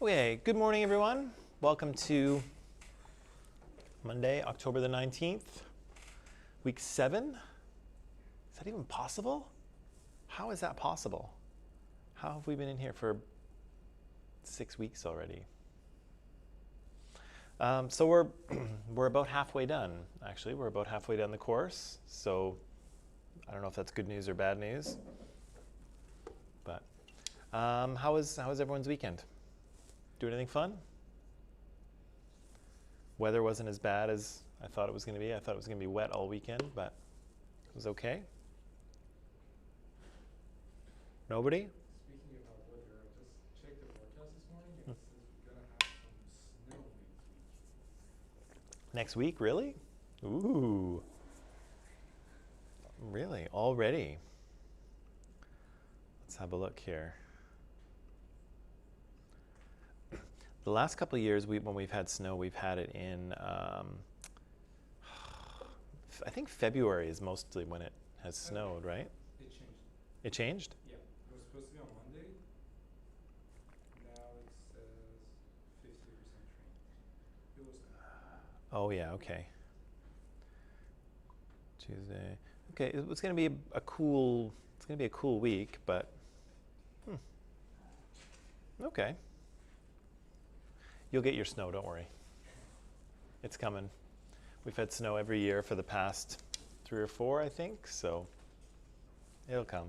Okay, good morning everyone. Welcome to Monday, October the 19th, week 7. Is that even possible? How is that possible? How have we been in here for 6 weeks already? So we're about halfway done, actually. We're about halfway done the course. So I don't know if that's good news or bad news. But how was everyone's weekend? Do anything fun? Weather wasn't as bad as I thought it was going to be. I thought it was going to be wet all weekend, but it was okay. Nobody? Speaking about weather, I just checked the forecast this morning and it says we're going to have some snow next week. Next week, really? Ooh. Really? Already? Let's have a look here. The last couple of years, when we've had snow, we've had it in, I think February is mostly when it has snowed, right? It changed. It changed? Yeah, it was supposed to be on Monday. Now it says 50% chance. It was. Oh yeah, okay. Tuesday. Okay, it's going to be a cool. It's going to be a cool week, but okay. You'll get your snow, don't worry. It's coming. We've had snow every year for the past 3 or 4, I think, so it'll come.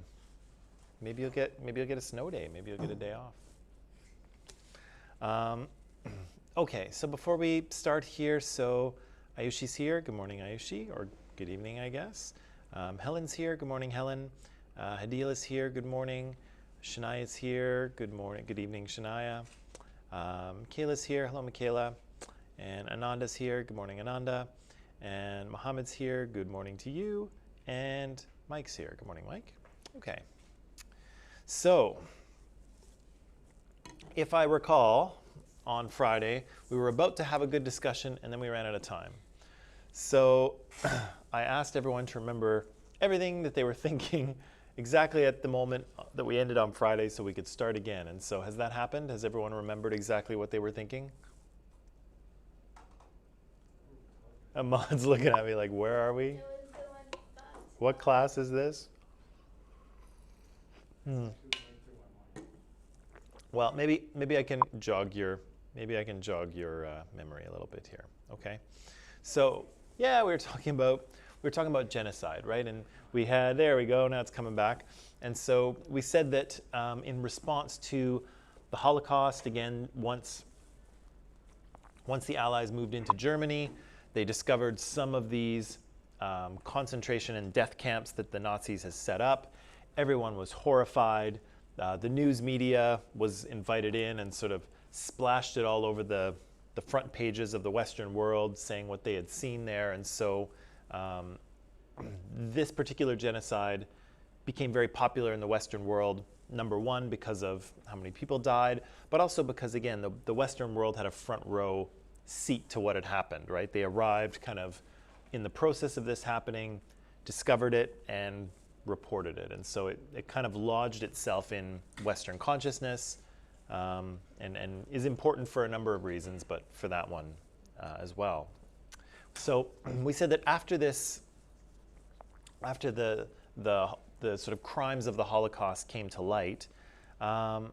Maybe you'll get a snow day. Maybe you'll get a day off. Okay, so before we start here, so Aayushi's here. Good morning, Aayushi, or good evening, I guess. Helen's here. Good morning, Helen. Hadila's here. Good morning. Shania's here. Good morning. Good evening, Shania. Michaela's here. Hello, Michaela. And Ananda's here. Good morning, Ananda. And Mohammed's here. Good morning to you. And Mike's here. Good morning, Mike. Okay. So, if I recall, on Friday, we were about to have a good discussion and then we ran out of time. So, I asked everyone to remember everything that they were thinking exactly at the moment that we ended on Friday so we could start again. And so has that happened? Has everyone remembered exactly what they were thinking? Ahmad's looking at me like, where are we? It was the one What class is this? Well, maybe I can jog your memory a little bit here. Okay, so yeah, we were talking about genocide, right? And we had, there we go, now it's coming back. And so we said that in response to the Holocaust, again, once the Allies moved into Germany, they discovered some of these concentration and death camps that the Nazis had set up. Everyone was horrified. The news media was invited in and sort of splashed it all over the front pages of the Western world, saying what they had seen there. And so this particular genocide became very popular in the Western world, number one, because of how many people died, but also because, again, the Western world had a front row seat to what had happened, right? They arrived kind of in the process of this happening, discovered it, and reported it. And so it kind of lodged itself in Western consciousness and is important for a number of reasons, but for that one as well. So we said that after this, after the sort of crimes of the Holocaust came to light, the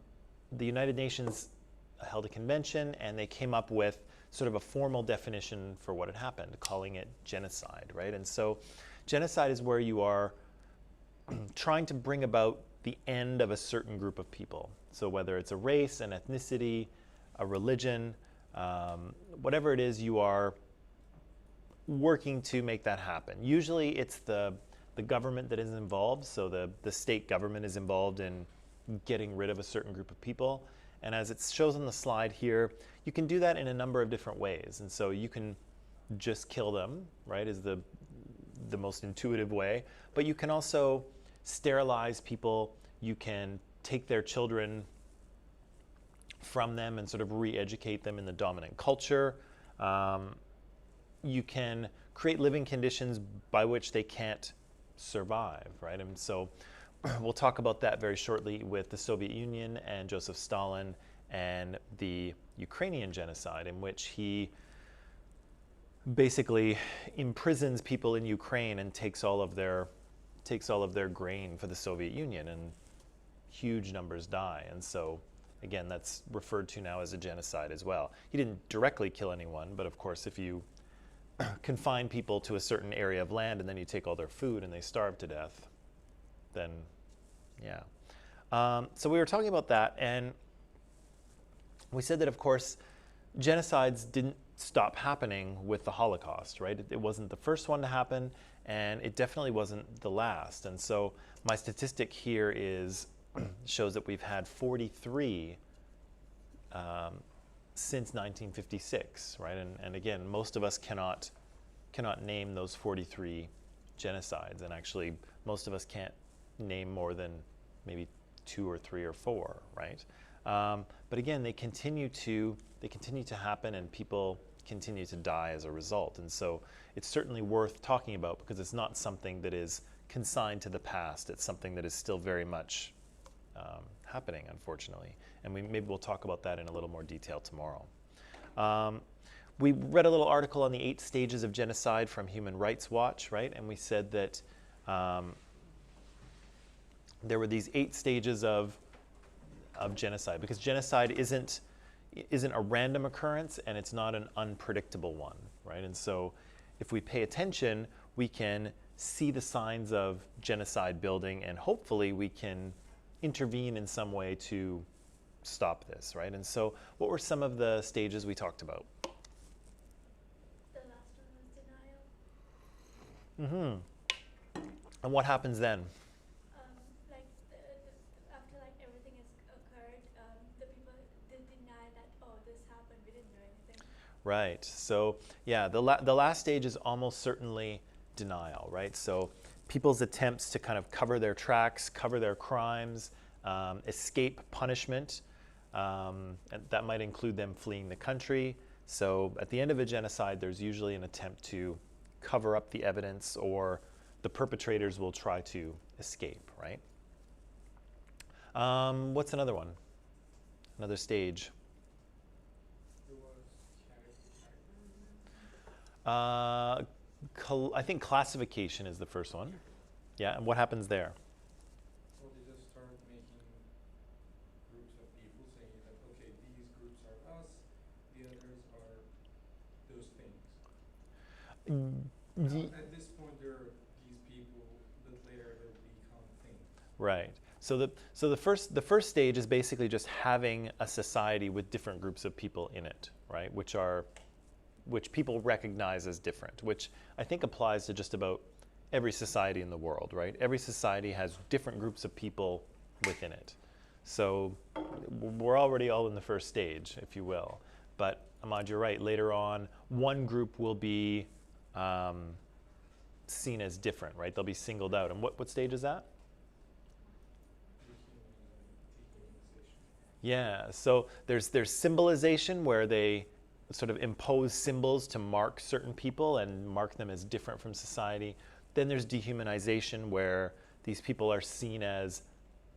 United Nations held a convention and they came up with sort of a formal definition for what had happened, calling it genocide, right? And so genocide is where you are trying to bring about the end of a certain group of people. So whether it's a race, an ethnicity, a religion, whatever it is, you are working to make that happen. Usually it's the government that is involved, so the state government is involved in getting rid of a certain group of people. And as it shows on the slide here, you can do that in a number of different ways. And so you can just kill them, right, is the most intuitive way. But you can also sterilize people. You can take their children from them and sort of re-educate them in the dominant culture. You can create living conditions by which they can't survive, right? And so we'll talk about that very shortly with the Soviet Union and Joseph Stalin and the Ukrainian genocide, in which he basically imprisons people in Ukraine and takes all of their grain for the Soviet Union, and huge numbers die. And so again, that's referred to now as a genocide as well. He didn't directly kill anyone, but of course if you confine people to a certain area of land and then you take all their food and they starve to death, then yeah. So we were talking about that, and we said that of course genocides didn't stop happening with the Holocaust, right? It wasn't the first one to happen, and it definitely wasn't the last. And so my statistic here shows that we've had 43 since 1956, right? And again, most of us cannot name those 43 genocides, and actually most of us can't name more than maybe 2 or 3 or 4, right? But again, they continue to happen, and people continue to die as a result. And so it's certainly worth talking about, because it's not something that is consigned to the past. It's something that is still very much happening, unfortunately. And maybe we'll talk about that in a little more detail tomorrow. We read a little article on the 8 stages of genocide from Human Rights Watch, right? And we said that there were these 8 stages of genocide, because genocide isn't a random occurrence, and it's not an unpredictable one, right? And so if we pay attention, we can see the signs of genocide building, and hopefully we can intervene in some way to stop this, right? And so what were some of the stages we talked about? The last one was denial. And what happens then? Like after like everything has occurred, the people they deny that, oh, this happened, we didn't do anything. Right. So yeah, the last stage is almost certainly denial, right? So people's attempts to kind of cover their tracks, cover their crimes, escape punishment, and that might include them fleeing the country. So at the end of a genocide, there's usually an attempt to cover up the evidence, or the perpetrators will try to escape, right? What's another one? Another stage? It was I think classification is the first one. Yeah, and what happens there? well, they just start making groups of people saying that, okay, these groups are us, the others are those things. At this point, there are these people, but later they will become things. Right. So the first stage is basically just having a society with different groups of people in it, right? Which people recognize as different, which I think applies to just about every society in the world, right? Every society has different groups of people within it. So we're already all in the first stage, if you will. But Ahmad, you're right. Later on, one group will be seen as different, right? They'll be singled out. And what stage is that? Yeah, so there's symbolization, where they sort of impose symbols to mark certain people and mark them as different from society. Then there's dehumanization, where these people are seen as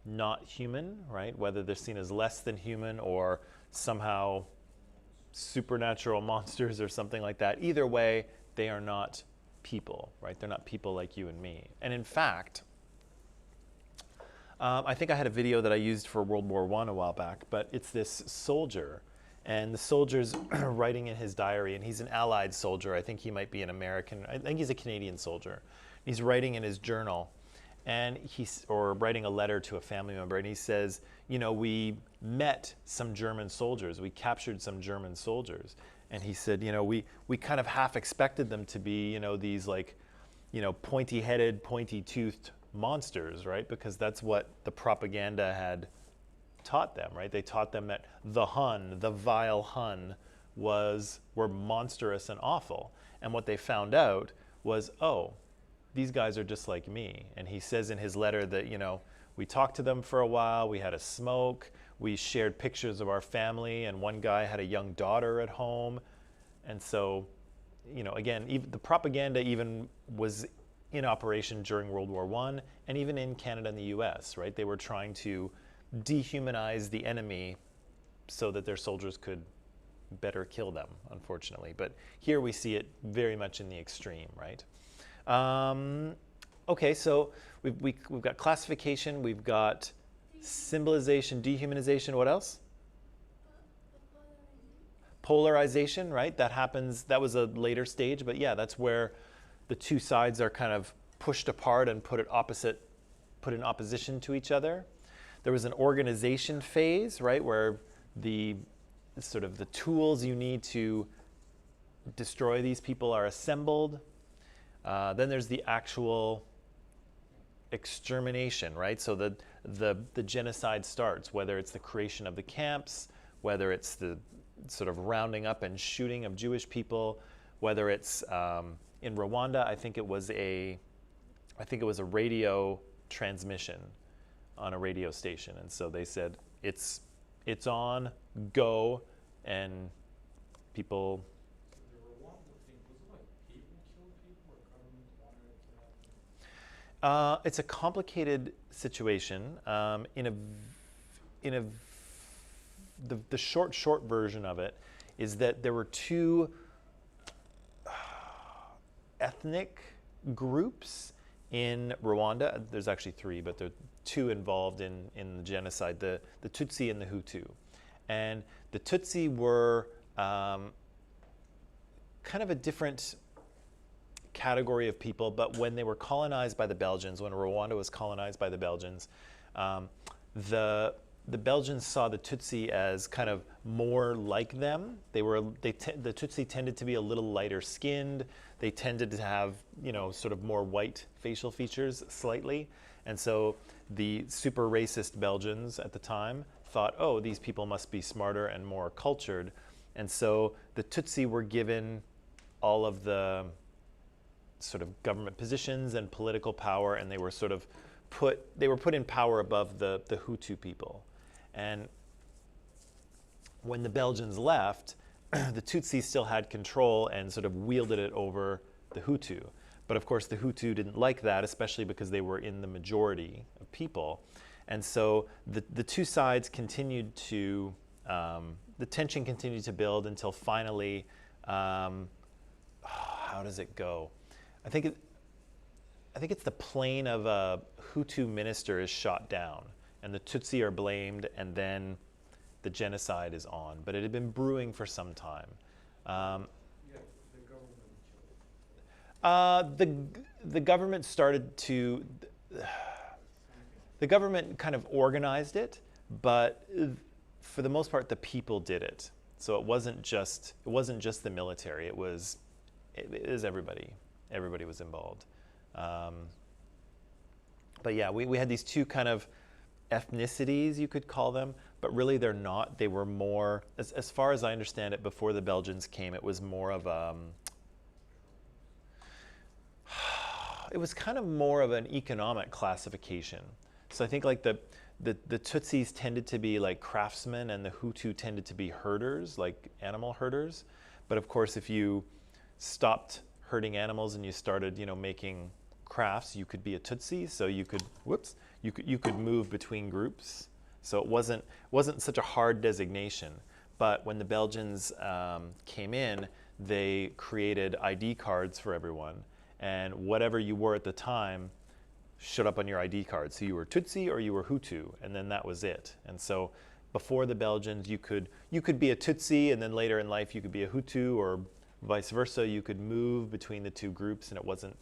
not human, right? Whether they're seen as less than human or somehow supernatural monsters or something like that. Either way, they are not people, right? They're not people like you and me. And in fact, I think I had a video that I used for World War I a while back, but it's this soldier, and the soldier's writing in his diary, and he's an Allied soldier. I think he might be an American. I think he's a Canadian soldier. He's writing in his journal, and or writing a letter to a family member, and he says, you know, we met some German soldiers. We captured some German soldiers. And he said, you know, we kind of half expected them to be, you know, these like, you know, pointy-headed, pointy-toothed monsters, right? Because that's what the propaganda had taught them, right? They taught them that the Hun, the vile Hun, were monstrous and awful. And what they found out was, oh, these guys are just like me. And he says in his letter that, you know, we talked to them for a while, we had a smoke, we shared pictures of our family, and one guy had a young daughter at home. And so, you know, again, the propaganda even was in operation during World War I, and even in Canada and the US, right? They were trying to dehumanize the enemy so that their soldiers could better kill them, unfortunately. But here we see it very much in the extreme, right? Okay, so we've got classification, we've got symbolization, dehumanization, what else? Polarization, right? That happens, that was a later stage, but yeah, that's where the two sides are kind of pushed apart and put in opposition to each other. There was an organization phase, right, where the sort of the tools you need to destroy these people are assembled. Then there's the actual extermination, right? So the genocide starts, whether it's the creation of the camps, whether it's the sort of rounding up and shooting of Jewish people, whether it's in Rwanda, I think it was a radio transmission on a radio station, and so they said it's on, go, and people. The Rwanda thing, was it like people killed people or government wanted it to happen? It's a complicated situation. The short version of it is that there were two ethnic groups in Rwanda. There's actually three, but there are two involved in the genocide, the Tutsi and the Hutu. And the Tutsi were kind of a different category of people, but when they were colonized by the Belgians, when Rwanda was colonized by the Belgians, the Belgians saw the Tutsi as kind of more like them. The Tutsi tended to be a little lighter skinned. They tended to have, sort of more white facial features slightly. And so the super racist Belgians at the time thought, oh, these people must be smarter and more cultured. And so the Tutsi were given all of the sort of government positions and political power, and they were sort of put in power above the Hutu people. And when the Belgians left, the Tutsi still had control and sort of wielded it over the Hutu. But of course, the Hutu didn't like that, especially because they were in the majority of people. And so the two sides continued to, the tension continued to build until finally, how does it go? I think it's the plane of a Hutu minister is shot down, and the Tutsi are blamed, and then the genocide is on. But it had been brewing for some time. Yeah, the government killed it. The government started to, the government kind of organized it, but for the most part, the people did it. So it wasn't just the military. It was everybody. Everybody was involved. But yeah, we had these two kind of ethnicities, you could call them, but really they're not. They were more, as far as I understand it, before the Belgians came, it was more of it was kind of more of an economic classification. So I think like the Tutsis tended to be like craftsmen, and the Hutu tended to be herders, like animal herders. But of course, if you stopped herding animals and you started, making crafts, you could be a Tutsi. So you could, you could move between groups. So it wasn't such a hard designation. But when the Belgians came in, they created ID cards for everyone, and whatever you were at the time showed up on your ID card. So you were Tutsi or you were Hutu, and then that was it. And so before the Belgians, you could be a Tutsi, and then later in life you could be a Hutu, or vice versa. You could move between the two groups, and it wasn't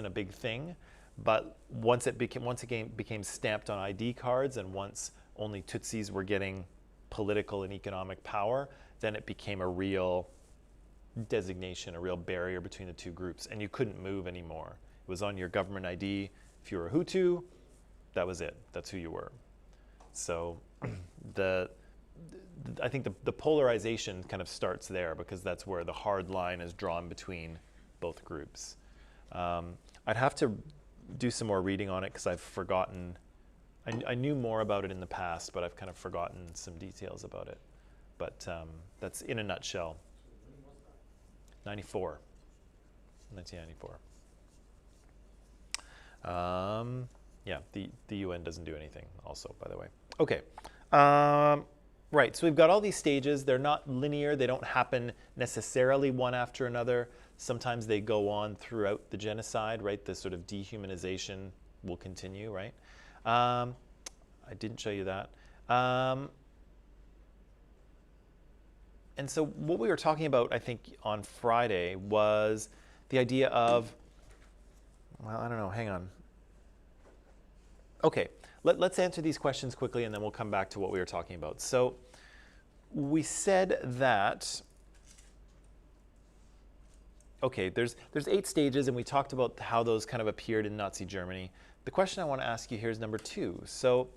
a big thing. But once it became stamped on ID cards, and once only Tutsis were getting political and economic power, then it became a real designation, a real barrier between the two groups, and you couldn't move anymore. It was on your government ID. If you were a Hutu, that was it. That's who you were. So I think the polarization kind of starts there, because that's where the hard line is drawn between both groups. I'd have to do some more reading on it, because I've forgotten. I knew more about it in the past, but I've kind of forgotten some details about it. But that's in a nutshell. So when was that? 1994. Yeah, the UN doesn't do anything also, by the way. Okay. Right, so we've got all these stages. They're not linear, they don't happen necessarily one after another. Sometimes they go on throughout the genocide, right? The sort of dehumanization will continue, right? I didn't show you that. And so what we were talking about, I think, on Friday was the idea of, well, I don't know, hang on. Okay, let's answer these questions quickly and then we'll come back to what we were talking about. So we said that, okay, there's 8 stages and we talked about how those kind of appeared in Nazi Germany. The question I want to ask you here is number 2. So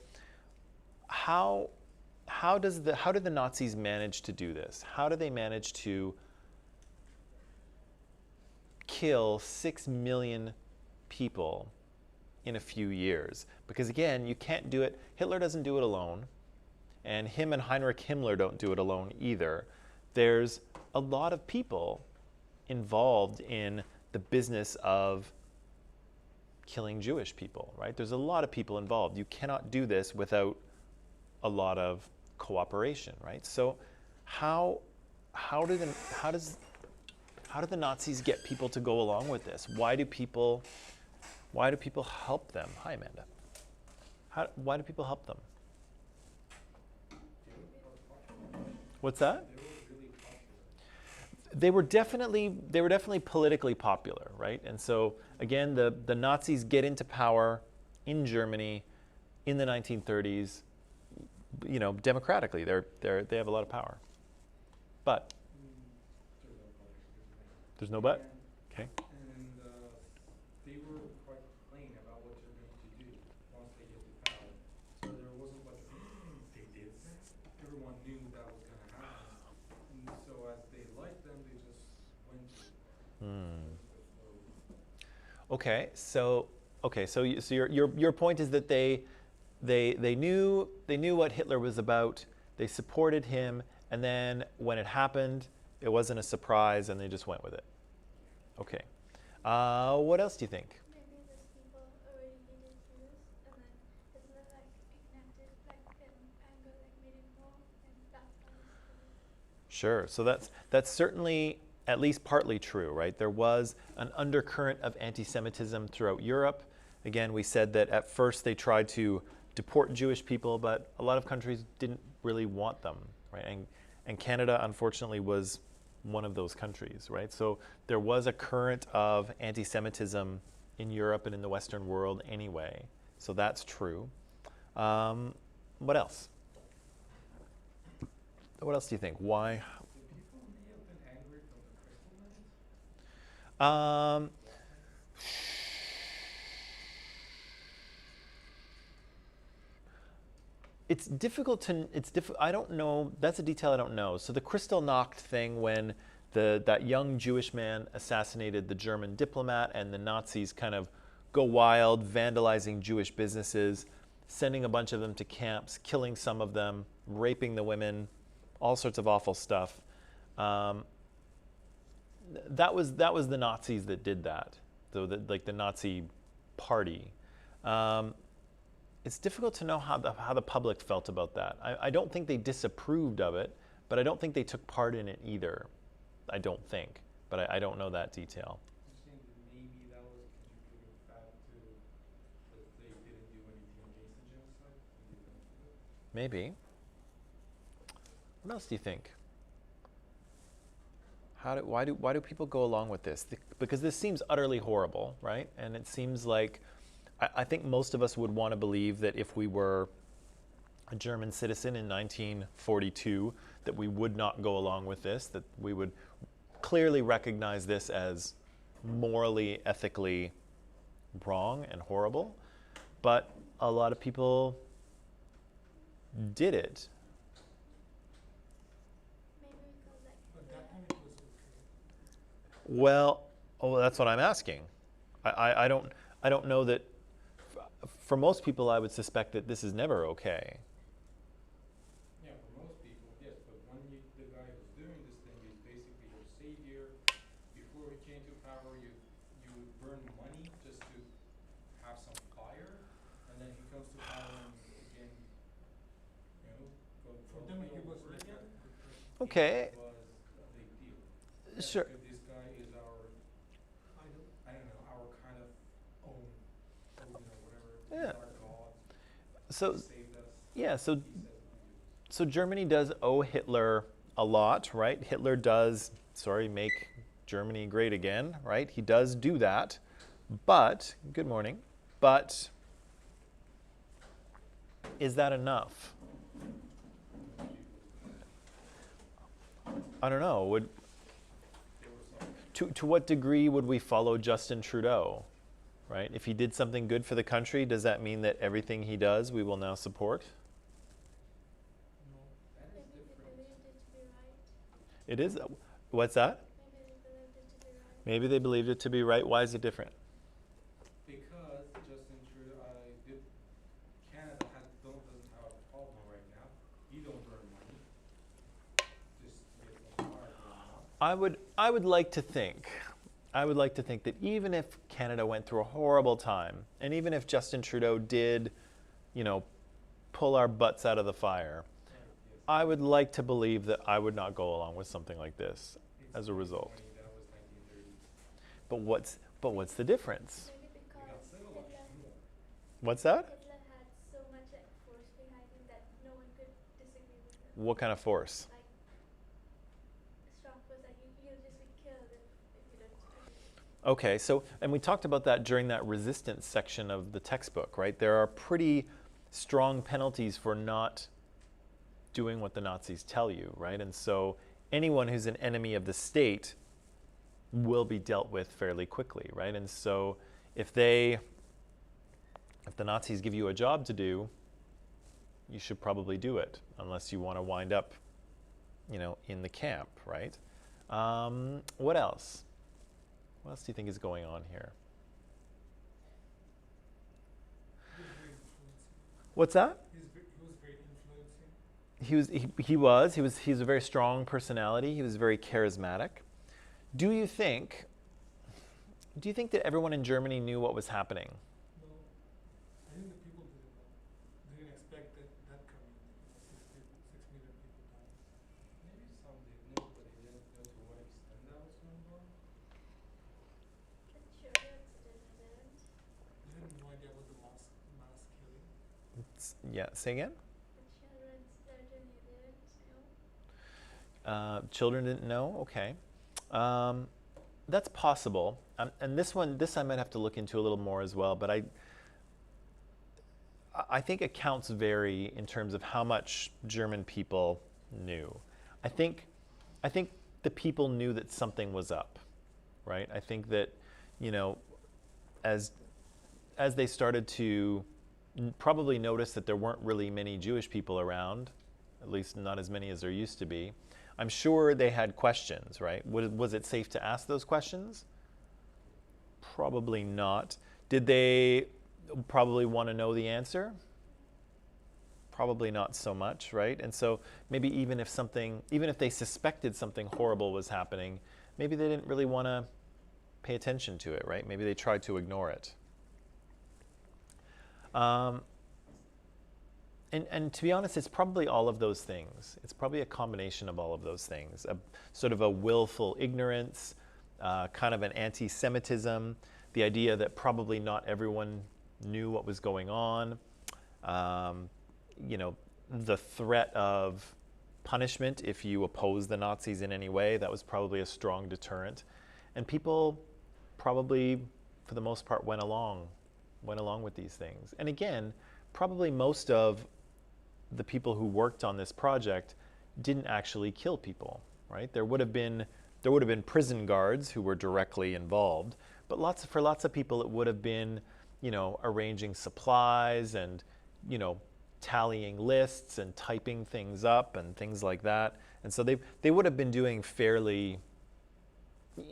how did the Nazis manage to do this? How do they manage to kill 6 million people in a few years? Because again, you can't do it. Hitler doesn't do it alone, and him and Heinrich Himmler don't do it alone either. There's a lot of people involved in the business of killing Jewish people, right? There's a lot of people involved. You cannot do this without a lot of cooperation, right? So how do the Nazis get people to go along with this? Why do people help them? Hi, Amanda. Why do people help them? What's that? They were definitely politically popular, right? And so again, the Nazis get into power in Germany in the 1930s, you know, democratically. They have a lot of power. But there's no but? Okay. And they were quite plain about what they're going to do once they get to power. So there wasn't like, they did this. Everyone knew that was going to happen. And so as they liked them, they just went to it. Okay, so your point is that they knew what Hitler was about. They supported him, and then when it happened, it wasn't a surprise, and they just went with it. Okay. What else do you think? Maybe these people already hated Jews, and then Hitler like ignited like an anger, like made it more, and that's why they started. Sure. So that's certainly at least partly true, right? There was an undercurrent of anti-Semitism throughout Europe. Again, we said that at first they tried to deport Jewish people, but a lot of countries didn't really want them, right? And Canada, unfortunately, was one of those countries, right? So there was a current of anti-Semitism in Europe and in the Western world anyway. So that's true. What else? What else do you think? Why? The people may have been angry from the crystal method. It's difficult to, I don't know, that's a detail I don't know. So the Kristallnacht thing, when that young Jewish man assassinated the German diplomat and the Nazis kind of go wild, vandalizing Jewish businesses, sending a bunch of them to camps, killing some of them, raping the women, all sorts of awful stuff. That was the Nazis that did that. So like the Nazi party. It's difficult to know how the public felt about that. I don't think they disapproved of it, but I don't think they took part in it either. I don't think, but I don't know that detail. I'm saying that maybe that was contributing fact to that they didn't do anything against the genocide. And they don't do it. Maybe. What else do you think? Why do people go along with this? Because this seems utterly horrible, right? And it seems like I think most of us would want to believe that if we were a German citizen in 1942, that we would not go along with this, that we would clearly recognize this as morally, ethically wrong and horrible. But a lot of people did it. Maybe because like But that time it was okay. Well, that's what I'm asking. I don't know that. For most people, I would suspect that this is never okay. Yeah, for most people, yes. But when the guy who's doing this thing is basically your savior, before he came to power, you would burn money just to have some fire, and then he comes to power and again, you know, go For them, he Okay, It was a big deal. sure. Because this guy is our, I don't know, our kind of own Odin or whatever. Yeah. He's our god. So He saved us. yeah, He says we can do this. so Germany does owe Hitler a lot, right? Hitler does, make Germany great again, right? He does do that. But, good morning, but is that enough? I don't know. There was some. To what degree would we follow Justin Trudeau, right? If he did something good for the country, does that mean that everything he does we will now support? No, that is Maybe they different. believed it to be right. It is. What's that? Maybe they believed it to be right. Maybe they believed it to be right. Why is it different? Because Justin Trudeau, Canada doesn't have a problem right now. You don't earn money. Just get some hard going on. I would like to think that even if Canada went through a horrible time, and even if Justin Trudeau did, pull our butts out of the fire, Right, yes. I would like to believe that I would not go along with something like this as a result. That was 1930s. But what's the difference? Maybe We got because civil Hitler, more. What's that? Hitler had so much like force behind him that no one could disagree with him. What kind of force? Like strong force that you'll just be killed if you don't agree. Okay, so, and we talked about that during that resistance section of the textbook, right? There are pretty strong penalties for not doing what the Nazis tell you, right? And so anyone who's an enemy of the state will be dealt with fairly quickly, right? And so if the Nazis give you a job to do, you should probably do it, unless you want to wind up, in the camp, right? What else? What else do you think is going on here? He was very influencing. What's that? He was very influencing. He's a very strong personality. He was very charismatic. Do you think that everyone in Germany knew what was happening? No, I think the people didn't know. They didn't expect that coming. 6 million people dying. Maybe some did know, but they didn't know to what extent that was going on. The children didn't. They had no idea about the mass killing. Yeah, say again? The children certainly didn't know. Children didn't know? Okay. That's possible. And this I might have to look into a little more as well, but I think accounts vary in terms of how much German people knew. I think the people knew that something was up, right? I think that, as they started to probably notice that there weren't really many Jewish people around, at least not as many as there used to be, I'm sure they had questions, right? Was it safe to ask those questions? Probably not. Did they probably want to know the answer? Probably not so much, right? And so maybe even if they suspected something horrible was happening, maybe they didn't really want to pay attention to it, right? Maybe they tried to ignore it. And to be honest, it's probably all of those things. It's probably a combination of all of those things. Sort of a willful ignorance, kind of an anti-Semitism, the idea that probably not everyone knew what was going on, the threat of punishment if you oppose the Nazis in any way. That was probably a strong deterrent. And people probably, for the most part, went along with these things. And again, probably most of the people who worked on this project didn't actually kill people, right? There would have been prison guards who were directly involved, but for lots of people it would have been, arranging supplies and, tallying lists and typing things up and things like that. And so they would have been doing fairly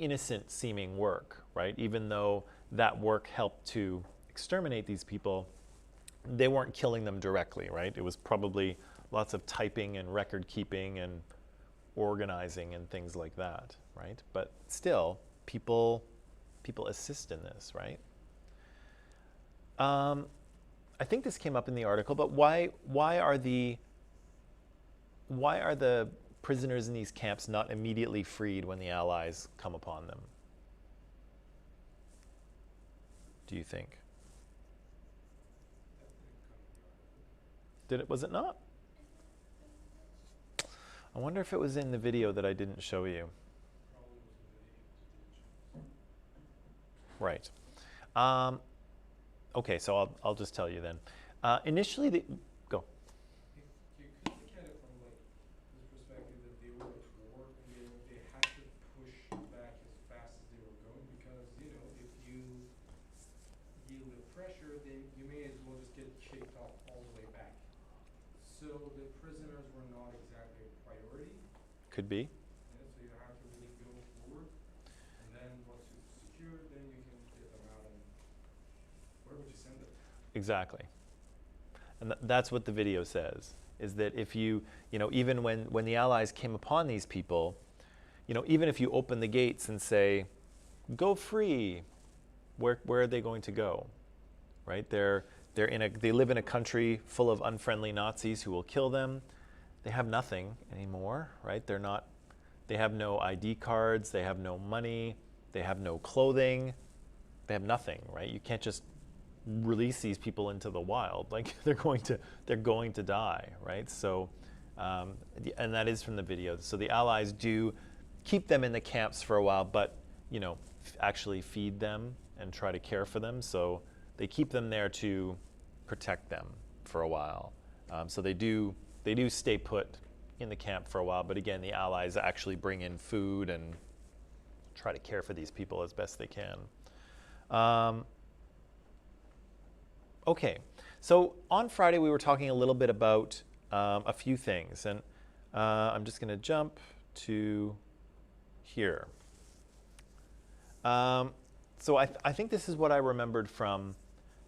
innocent seeming work, right? Even though that work helped to exterminate these people, they weren't killing them directly, right? It was probably lots of typing and record keeping and organizing and things like that, right? But still, people assist in this, right? I think this came up in the article, but why are the prisoners in these camps not immediately freed when the Allies come upon them? Do you think? Did it? Was it not? I wonder if it was in the video that I didn't show you. Right. Okay, so I'll just tell you then. Initially, go. You could look at it from like this perspective that they were at war and they had to push back as fast as they were going because, you know, if you deal with pressure, then you may as well just get kicked off all the way back. So the prisoners were not exactly a priority. Could be. Yeah, so you have to really go forward, and then once you've secured, then you can get them out and where would you send them? Exactly. And that's what the video says, is that if you know, even when the Allies came upon these people, you know, even if you open the gates and say, go free, where are they going to go, right? They live in a country full of unfriendly Nazis who will kill them. They have nothing anymore, right? They have no ID cards, they have no money, they have no clothing, they have nothing, right? You can't just release these people into the wild. Like they're going to die, right? So, and that is from the video. So the Allies do keep them in the camps for a while, but, you know, actually feed them and try to care for them. So they keep them there to protect them for a while. So they do stay put in the camp for a while, but again, the Allies actually bring in food and try to care for these people as best they can. Okay, so on Friday we were talking a little bit about a few things, and I'm just going to jump to here. So I think this is what I remembered from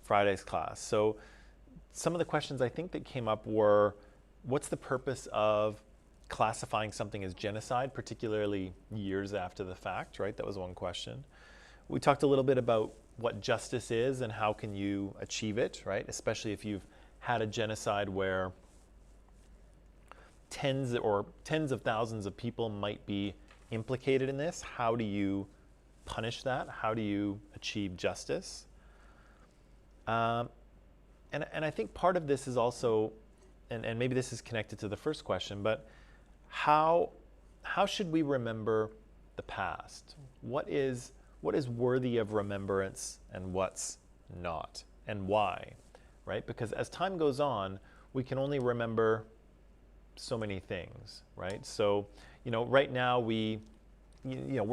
Friday's class. So some of the questions I think that came up were, what's the purpose of classifying something as genocide, particularly years after the fact, right? That was one question. We talked a little bit about what justice is and how can you achieve it, right? Especially if you've had a genocide where tens of thousands of people might be implicated in this. How do you punish that? How do you achieve justice? And I think part of this is also, and maybe this is connected to the first question, but how should we remember the past? What is worthy of remembrance and what's not, and why, right? Because as time goes on, we can only remember so many things, right? So, you know, right now we're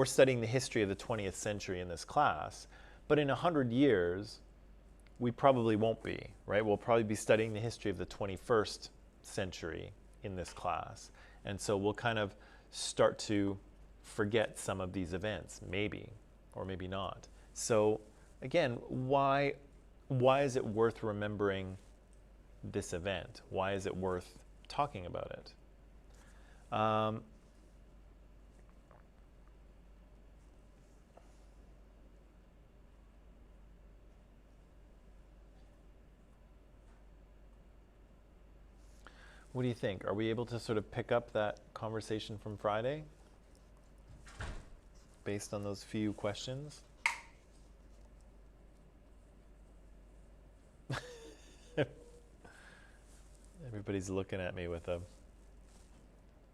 studying the history of the 20th century in this class, but in 100 years, we probably won't be, right? We'll probably be studying the history of the 21st century in this class. And so we'll kind of start to forget some of these events, maybe, or maybe not. So again, why is it worth remembering this event? Why is it worth talking about it? What do you think? Are we able to sort of pick up that conversation from Friday based on those few questions? Everybody's looking at me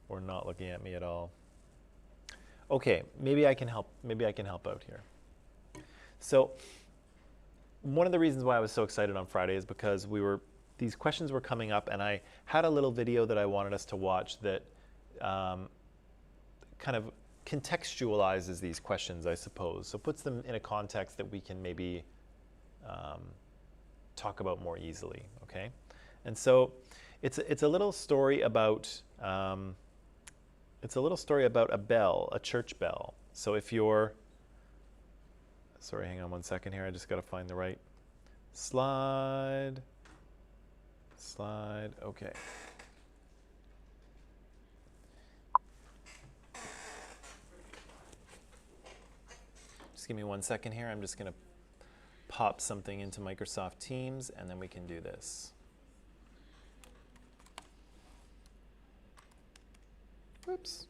or not looking at me at all. Okay, maybe I can help out here. So one of the reasons why I was so excited on Friday is because these questions were coming up, and I had a little video that I wanted us to watch that kind of contextualizes these questions, I suppose. So puts them in a context that we can maybe talk about more easily, okay? And so it's a little story about a bell, a church bell. So if you're, sorry, hang on one second here. I just got to find the right slide. Okay. Just give me 1 second here. I'm just going to pop something into Microsoft Teams, and then we can do this. Whoop. Oops.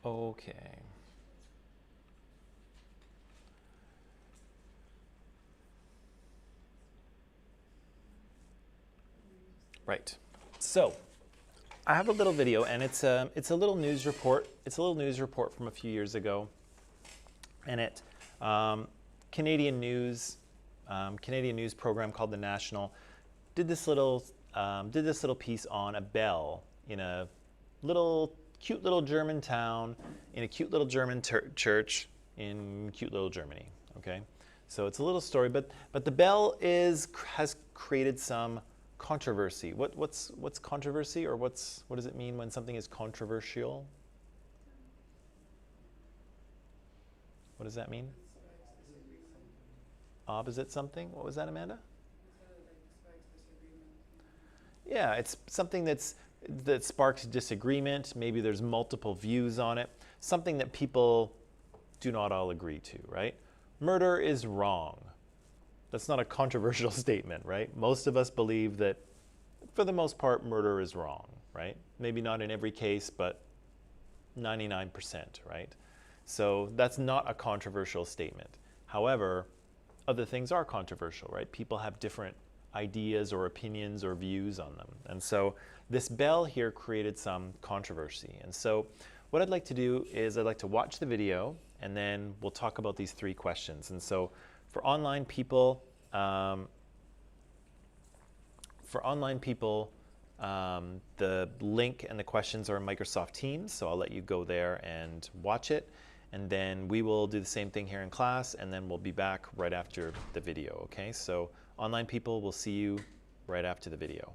Okay. Right. So I have a little video, and it's a little news report. It's a little news report from a few years ago, and it Canadian news program called The National did this little piece on a bell in a cute little German town in a cute little German church in cute little Germany. Okay, so it's a little story, but the bell has created some controversy. What's controversy, or what does it mean when something is controversial? What does that mean? Opposite something? What was that, Amanda? Yeah, it's something that sparks disagreement. Maybe there's multiple views on it. Something that people do not all agree to, right? Murder is wrong. That's not a controversial statement, right? Most of us believe that, for the most part, murder is wrong, right? Maybe not in every case, but 99%, right? So that's not a controversial statement. However, other things are controversial, right? People have different ideas or opinions or views on them. And so this bell here created some controversy. And so what I'd like to do is I'd like to watch the video, and then we'll talk about these three questions. And so for online people, the link and the questions are in Microsoft Teams, so I'll let you go there and watch it. And then we will do the same thing here in class, and then we'll be back right after the video, okay? So online people, we'll see you right after the video.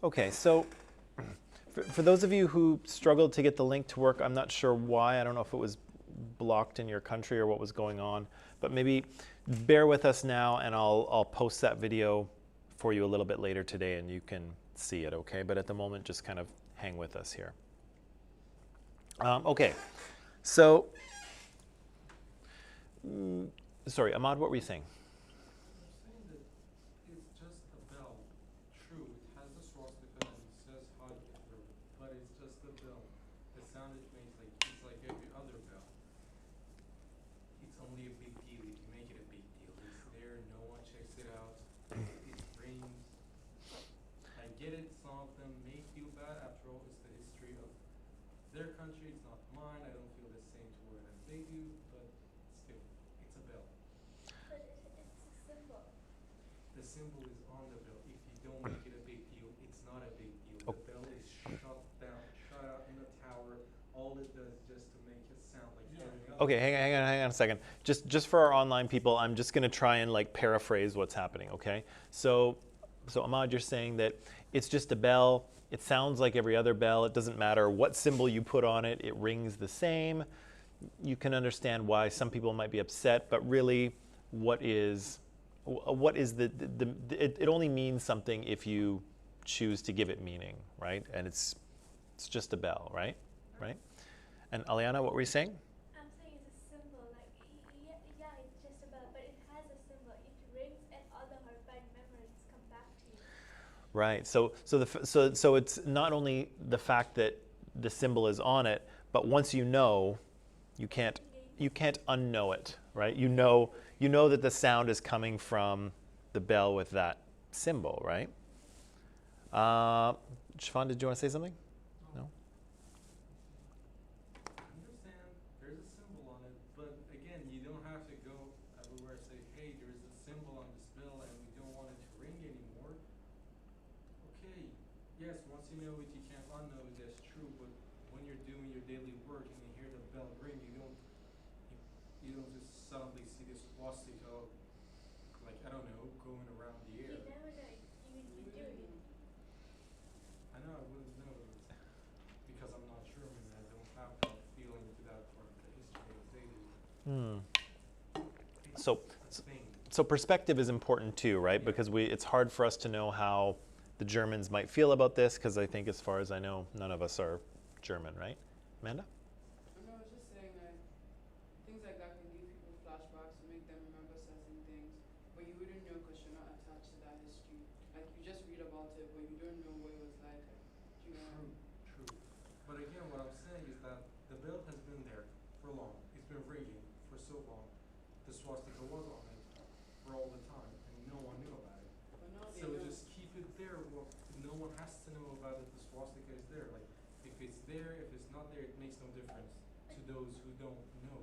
Okay, so for those of you who struggled to get the link to work, I'm not sure why. I don't know if it was blocked in your country or what was going on, but maybe bear with us now, and I'll post that video for you a little bit later today, and you can see it, okay? But at the moment, just kind of hang with us here. Okay, so, sorry, Ahmad, what were you saying? I'm saying that it's just a bell. True, it has the swastika and it says Hi Hitler, but it's just a bell. The sound it makes, like it's like every other bell. It's only a big deal if you make it a big deal. It's there, no one checks it out. It rings. I get it, some of them may feel bad. After all, it's the history of their country. It's not mine. I don't feel the same toward it as they do, but still, it's a bell. But it's a symbol. The symbol is on the bell. If you don't make it a big deal, it's not a big deal. The bell is shut down, shut out in the tower. All it does is just to make it sound like every other. Okay, hang on a second. Just for our online people, I'm just going to try and like paraphrase what's happening, okay? So Ahmad, you're saying that it's just a bell. It sounds like every other bell. It doesn't matter what symbol you put on it. It rings the same. You can understand why some people might be upset, but really, what is it only means something if you choose to give it meaning, right? And it's just a bell, right? Right? And Aliana, what were you saying? I'm saying it's a symbol. Like, yeah, it's just a bell, but it has a symbol. It rings, and all the horrifying memories come back to you. Right. So it's not only the fact that the symbol is on it, but once you know, you can't unknow it, right? You know that the sound is coming from the bell with that symbol, right? Siobhan, did you want to say something? No. I understand there's a symbol on it, but again, you don't have to go everywhere and say, hey, there's a symbol on this bell and we don't want it to ring anymore. Okay, yes, once you know it, you can't unknow it, that's true, but when you're doing your daily work and you hear the bell ring, you don't just suddenly see this swastika, like, I don't know, going around the air. You never know. You do it. I know I wouldn't know because I'm not German and I don't have that feeling to that part of the history as they do. It's So a thing. So perspective is important too, right? Yeah. Because it's hard for us to know how the Germans might feel about this, because I think, as far as I know, none of us are German, right? Amanda? No, I was just saying that things like that can give people flashbacks to make them remember certain things, but you wouldn't know because you're not attached to that history. Like, you just read about it, but you don't know what it was like. Do you know? True. But again, what I'm saying is that the bell has been there for long. It's been ringing for so long. The swastika was on it for all the time, and no one knew about it. But now they So know. just keep it there. Well, no one has to know about it. The swastika is there. Like, if it's there, if it's not there, it makes no difference to those who don't know.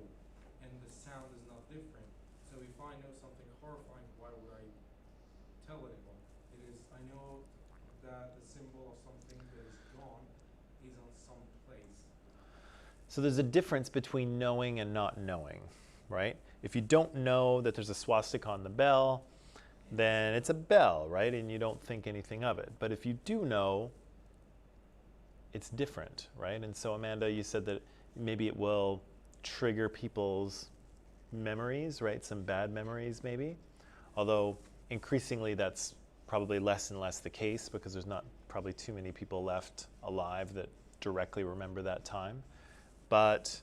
And the sound is not different. So if I know something horrifying, why would I tell anyone? It is, I know that the symbol of something that is gone is on some place. So there's a difference between knowing and not knowing, right? If you don't know that there's a swastika on the bell, then it's a bell, right? And you don't think anything of it. But if you do know, it's different, right? And so, Amanda, you said that maybe it will trigger people's memories, right? Some bad memories, maybe. Although increasingly that's probably less and less the case, because there's not probably too many people left alive that directly remember that time. But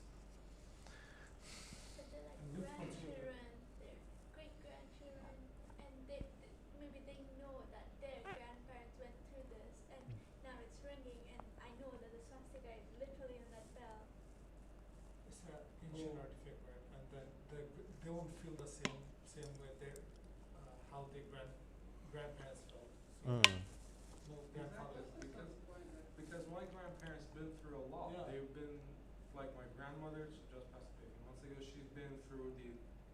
But they're like grandchildren, their great grandchildren, and maybe they know that their grandparents went through this, and now it's ringing, and I know that the swastika is literally on that bell. It's an ancient artifact, right? And then they won't feel the same way how their grandparents felt. So no grandfathers, because my grandparents been through a lot. Yeah. They've been, like, my grandmother, she just passed away a few months ago. She's been through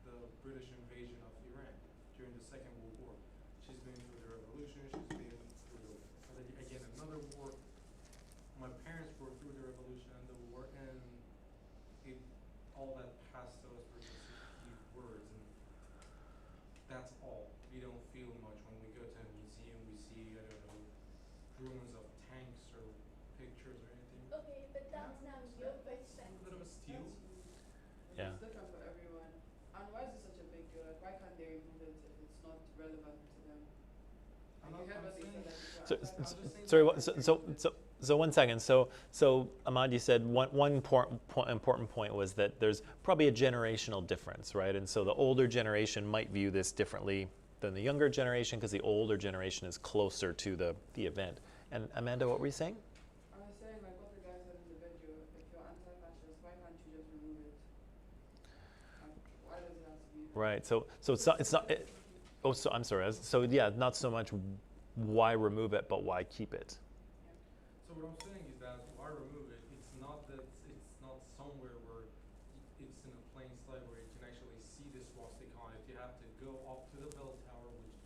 the British invasion of Iran during the Second World War. She's been through the revolution. She's been through again another war. My parents were through the revolution and the war, and all that passed to us were just a few words, and that's all. We don't feel much when we go to a museum. We see, I don't know, ruins of tanks or pictures or anything. Okay, but that's now your That's a little bit of a perspective. steal. Yeah. It's different for everyone. And why is it such a big deal? Like, why can't they remove it if it's not relevant to them? I'm Like, you heard I'm what they said, saying- like, if you're So, I'm just saying sorry. that- So 1 second. So Ahmad, you said one important point was that there's probably a generational difference, right? And so the older generation might view this differently than the younger generation because the older generation is closer to the event. And Amanda, what were you saying? I was saying, like, what the guy said in the video, if you're anti-fascist, why can't you just remove it? Like, why does it have to be? Right. So it's not. Oh, so I'm sorry. So yeah, not so much why remove it, but why keep it. So what I'm saying is that why remove it? It's not that it's not somewhere where it's in a plain sight where you can actually see the swastika on it. You have to go up to the bell tower, which,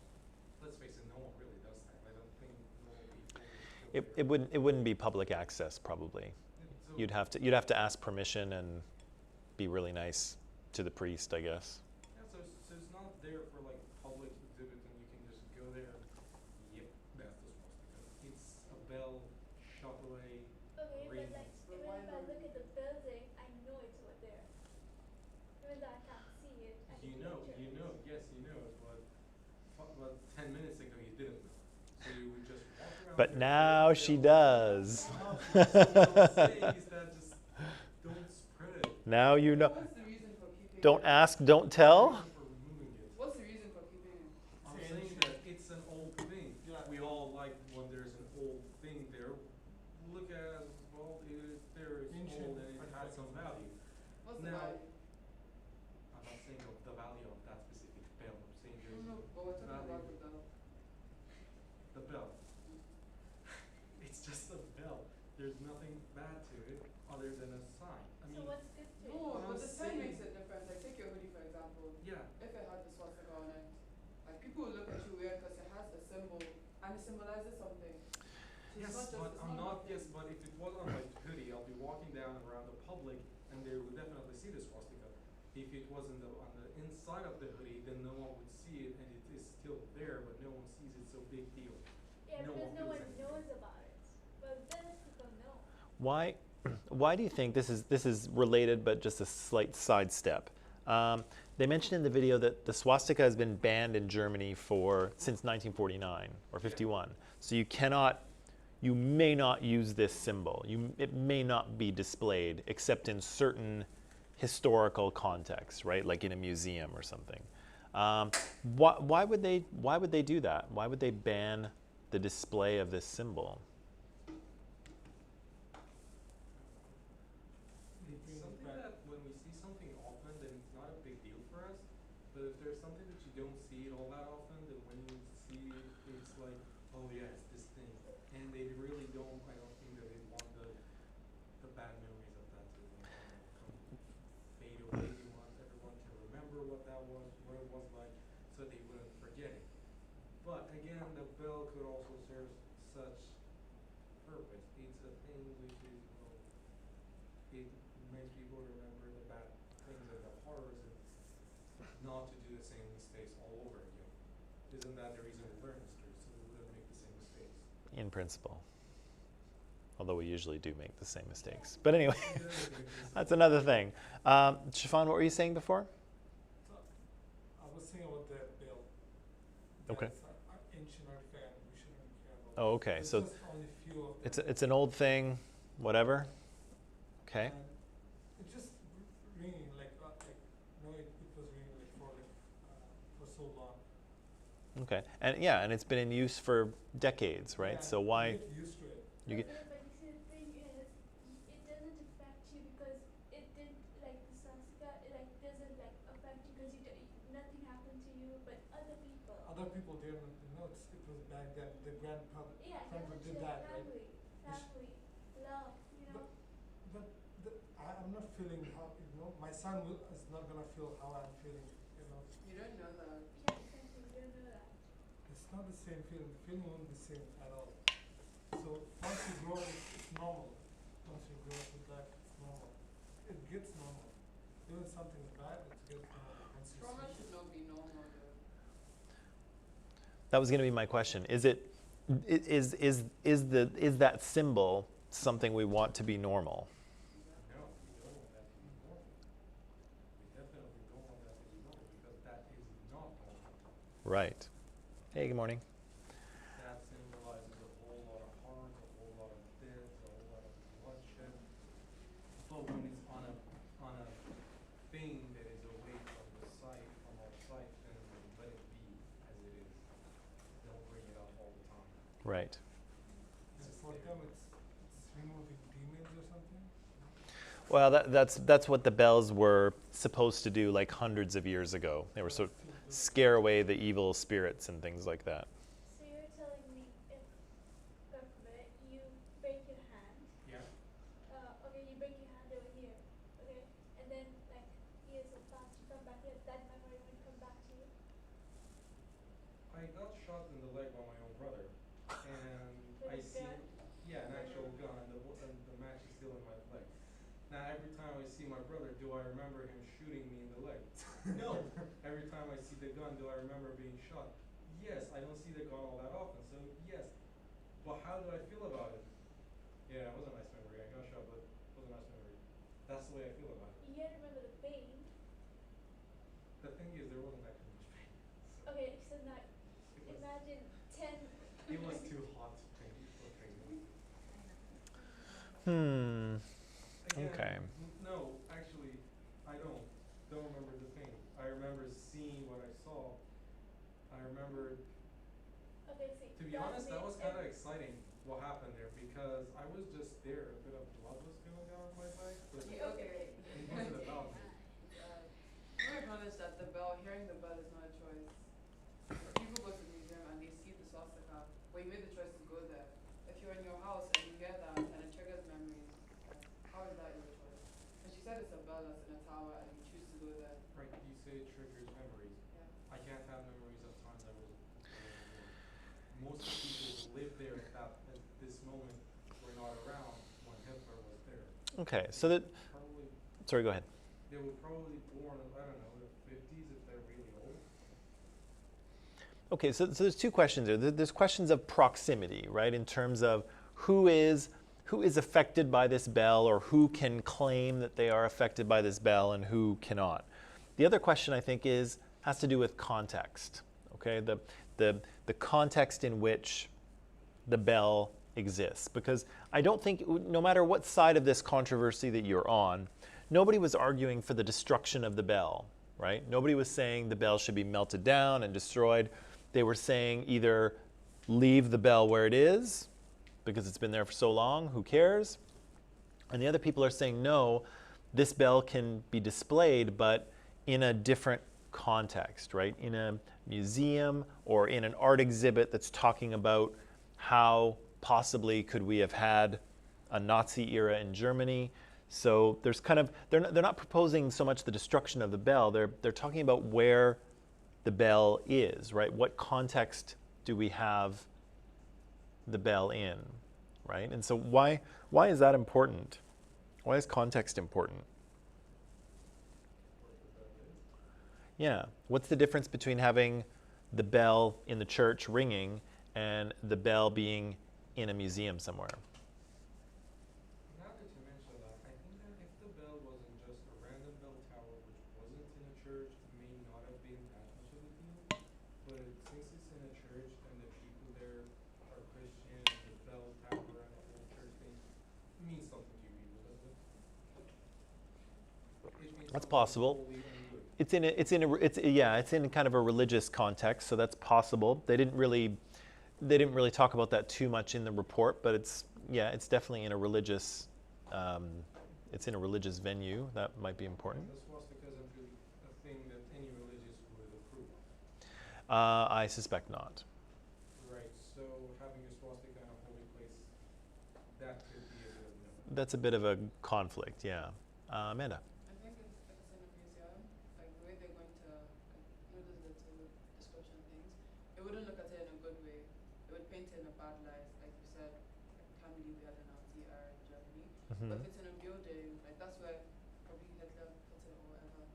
let's face it, no one really does that. I don't think normal people would go there. It wouldn't be public access probably. So- You'd have to ask permission and be really nice to the priest, I guess. Yeah, so it's not there for like public exhibit and you can just go there and, yep, that's the swastika. It's a bell shot away. Okay, but Reasons. like, But even why if I not? look at the building, I know it's over there. Even though I can't see it, I You can know, picture it. yes, you know, but 10 minutes ago you didn't know. So you would just walk around. But there, now say, she "Oh, does. no, what I'm saying is that just don't spread it. Now you know. What's the reason for keeping Don't it? ask, don't tell. Reason for removing it. What's the reason for keeping it? I'm saying that it's an old thing. We all like when there's an old thing there. Look at, well, it's there, it's Ancient old and it has some value. What's the Now- value? I'm not saying of the value of that specific bell. I'm saying there's No, but we're talking about value. the bell. The bell. It's just a bell. There's nothing bad to it other than a sign. I So mean, what's good to it? No, What but I'm the sign saying- makes a difference. Like, take your hoodie, for example. yeah. If it had the swastika on it, like, people will look at you weird because it has a symbol and it symbolizes something. So Yes, it's not just, but it's I'm not. nothing. Yes, but if it was on my hoodie, I'll be walking down around the public, and they would definitely see the swastika. If it was on the inside of the hoodie, then no one would see it, and it is still there, but no one sees it. So big deal. Yeah, no because one no feels one anything. knows about it. But those people know. Why do you think this is related, but just a slight sidestep? They mentioned in the video that the swastika has been banned in Germany since 1949 or 51. So you may not use this symbol. It may not be displayed except in certain historical contexts, right? Like in a museum or something. Why would they do that? Why would they ban the display of this symbol? It's something that when we see something often, then it's not a big deal for us. But if there's something that you don't see it all that often, then when you see it, it's like, oh yeah, it's this thing. And they really don't. I don't think that they want the bad memories of that to come fade away. They want everyone to remember what that was, what it was like, so they wouldn't forget it. But again, the bell could also serve such purpose. It's a thing which is, it makes people remember the bad things and the horrors and not to do the same mistakes all over again. Isn't that the reason we learn history? So we wouldn't make the same mistakes. In principle. Although we usually do make the same mistakes. But anyway, that's another thing. Shafan, what were you saying before? So, I was thinking about the bell. Okay. That's an ancient artifact and we shouldn't care about. Oh, okay. There's So just only few of them. it's an old thing, whatever. Okay. And it's just ringing like no, it was ringing like for so long. Okay. And yeah, and it's been in use for decades, right? Yeah, So you why get used to it. you get But you see, the thing is, it doesn't affect you because it did, like, the swastika, it, like, doesn't, like, affect you because nothing happened to you, but other people. Other people didn't know it was back then. The grandfather Yeah, grandpa did chill that, right? family, love, you know. But I'm not feeling how, my son is not gonna feel how I'm feeling, You don't know that. Yeah, exactly, you don't know that. It's not the same feeling. The feeling won't be the same at all. So once you grow, it's normal. Once you grow up with that, it's normal. It gets normal. Even something's bad, it gets normal. Once you Trauma see it. should not be normal though. That was going to be my question. Is it Is that symbol something we want to be normal? No, we don't want that to be normal. We definitely don't want that to be normal because that is not normal. Right. Hey, good morning. That symbolizes a whole lot of harm, a whole lot of death, a whole lot of bloodshed. But when it's on a thing that is away from the sight, from our sight, then let it be as it is. Don't bring it up all the time. Right. And for them, it's removing demons or something. Well, that's what the bells were supposed to do, like hundreds of years ago. They were sort of scare away the evil spirits and things like that. So you're telling me if, God forbid, you break your hand, Yeah. okay, you break your hand over here, okay, and then like years have passed, you come back here, that memory would come back to you. I got shot in the leg by my own brother, and With I a see, gun? yeah, an actual gun, and the match is still in my leg. Now, every time I see my brother, do I remember him shooting me in the leg? No. Every time I see the gun, do I remember being shot? Yes. I don't see the gun all that often, so yes. But how do I feel about it? Yeah, it was a nice memory. I got shot, but it was a nice memory. That's the way I feel about it. You can't remember the pain. The thing is, there wasn't actually much pain. So Okay, so now it was, imagine 10. it was too hot to pain. For pain. Hmm. Again, Okay. No, actually, I don't remember the pain. I remember seeing what I saw. I remember, Okay, see. to be honest, that was kind of exciting what happened there because I was just there. A bit of blood was spilling down my leg, but Yeah, okay. it wasn't about me. I acknowledge that the bell, hearing the bell is not a choice. People go to the museum and they see the swastika, but you made the choice to go there. If you're in your house and you hear that and it triggers memories, how is that your choice? And she said it's a bell that's in a tower and you choose to go there. Right, you say it triggers memories. Yeah. I can't have memories of times I wasn't there. Most people who live there at this moment were not around when Hitler was there. Okay. So that. Probably, Sorry. Go ahead. they were probably born, I don't know, in the 50s if they're really old. Okay, so there's two questions there. There's questions of proximity, right, in terms of who is affected by this bell or who can claim that they are affected by this bell and who cannot. The other question, I think, has to do with context, okay, the context in which the bell exists. Because I don't think, no matter what side of this controversy that you're on, nobody was arguing for the destruction of the bell, right? Nobody was saying the bell should be melted down and destroyed. They were saying either leave the bell where it is because it's been there for so long, who cares? And the other people are saying, no, this bell can be displayed, but in a different context, right? In a museum or in an art exhibit that's talking about how possibly could we have had a Nazi era in Germany. So there's kind of, they're not proposing so much the destruction of the bell, they're talking about where the bell is, right? What context do we have the bell in, right? And so why is that important? Why is context important? Yeah. What's the difference between having the bell in the church ringing and the bell being in a museum somewhere? Now that you mention that, I think that if the bell wasn't just a random bell tower, which wasn't in a church, may not have been that much of a deal. But since it's in a church and the people there are Christian, and the bell tower and the whole church thing means something to you people, doesn't it? It means That's something possible. holy and good. It's in kind of a religious context, so that's possible. They didn't really talk about that too much in the report, but it's definitely in a religious venue. That might be important. And the swastika isn't really a thing that any religious would approve of. I suspect not. Right, so having a swastika in a holy place, that could be a bit of no. That's a bit of a conflict, yeah. Amanda. I think if it's in a museum, like the way they're going to, like, those little description things, it wouldn't look at it in a good way. It would paint it in a bad light, like you said, I can't believe we had an Nazi era in Germany. But if it's in a building, like that's where probably Hitler put it or whatever.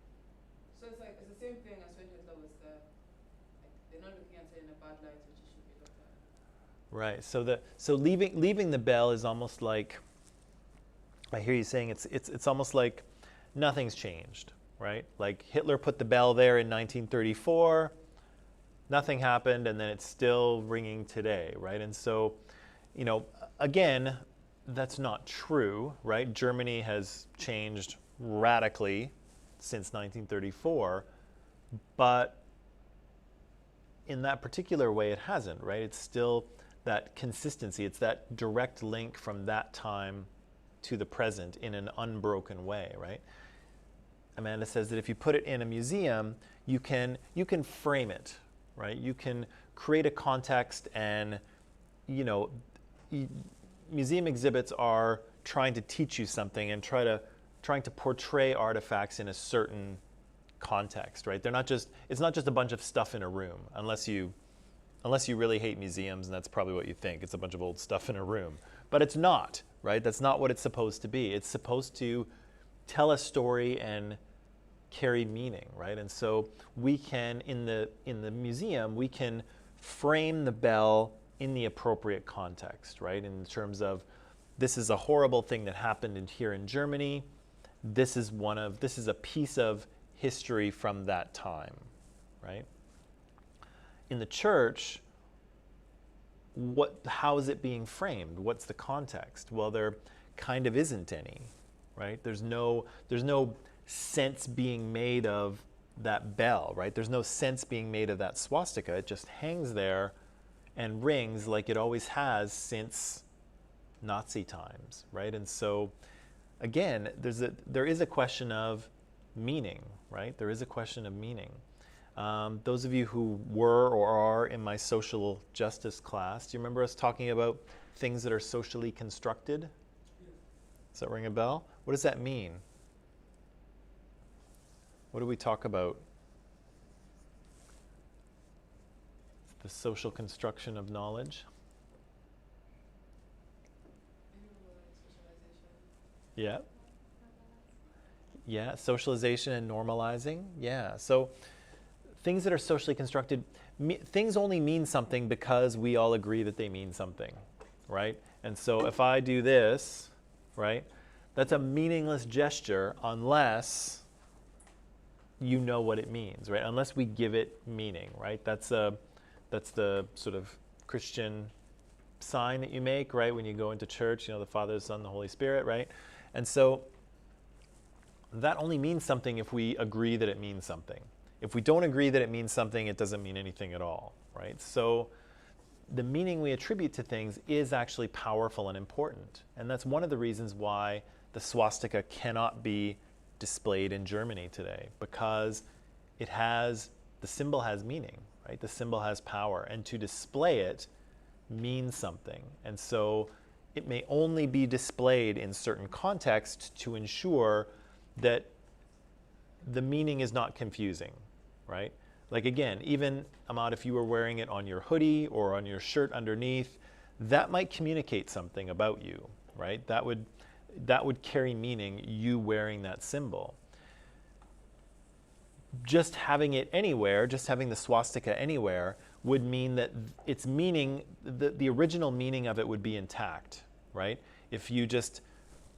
So it's like, it's the same thing as when Hitler was there. Like, they're not looking at it in a bad light, which it should be looked at. Right. So leaving the bell is almost like, I hear you saying it's almost like nothing's changed, right? Like Hitler put the bell there in 1934, nothing happened, and then it's still ringing today, right? And so, again, that's not true, right? Germany has changed radically since 1934, but in that particular way, it hasn't, right? It's still that consistency. It's that direct link from that time to the present in an unbroken way, right? Amanda says that if you put it in a museum, you can frame it, right? You can create a context, and museum exhibits are trying to teach you something and trying to portray artifacts in a certain context, right? It's not just a bunch of stuff in a room, unless you really hate museums, and that's probably what you think. It's a bunch of old stuff in a room. But it's not, right? That's not what it's supposed to be. It's supposed to tell a story and carry meaning, right? And so we can, in the museum, we can frame the bell in the appropriate context, right? In terms of, this is a horrible thing that happened here in Germany. This is a piece of history from that time, right? In the church, how is it being framed? What's the context? Well, there kind of isn't any, right? There's no sense being made of that bell, right? There's no sense being made of that swastika. It just hangs there and rings like it always has since Nazi times, right? And so, again, there is a question of meaning, right? There is a question of meaning. Those of you who were or are in my social justice class, do you remember us talking about things that are socially constructed? Does that ring a bell? What does that mean? What do we talk about? The social construction of knowledge? Yeah. Yeah, socialization and normalizing. Yeah, so things that are socially constructed, things only mean something because we all agree that they mean something, right? And so if I do this, right, that's a meaningless gesture unless you know what it means, right? Unless we give it meaning, right? That's the sort of Christian sign that you make, right? When you go into church, the Father, the Son, the Holy Spirit, right? And so that only means something if we agree that it means something. If we don't agree that it means something, it doesn't mean anything at all, right? So the meaning we attribute to things is actually powerful and important. And that's one of the reasons why the swastika cannot be displayed in Germany today, because the symbol has meaning, right? The symbol has power, and to display it means something. And so it may only be displayed in certain contexts to ensure that the meaning is not confusing, right? Like, again, even Ahmad, if you were wearing it on your hoodie or on your shirt underneath, that might communicate something about you, right? That would carry meaning, you wearing that symbol. Just having it anywhere, just having the swastika anywhere, would mean that its meaning, the original meaning of it would be intact, right? If you just,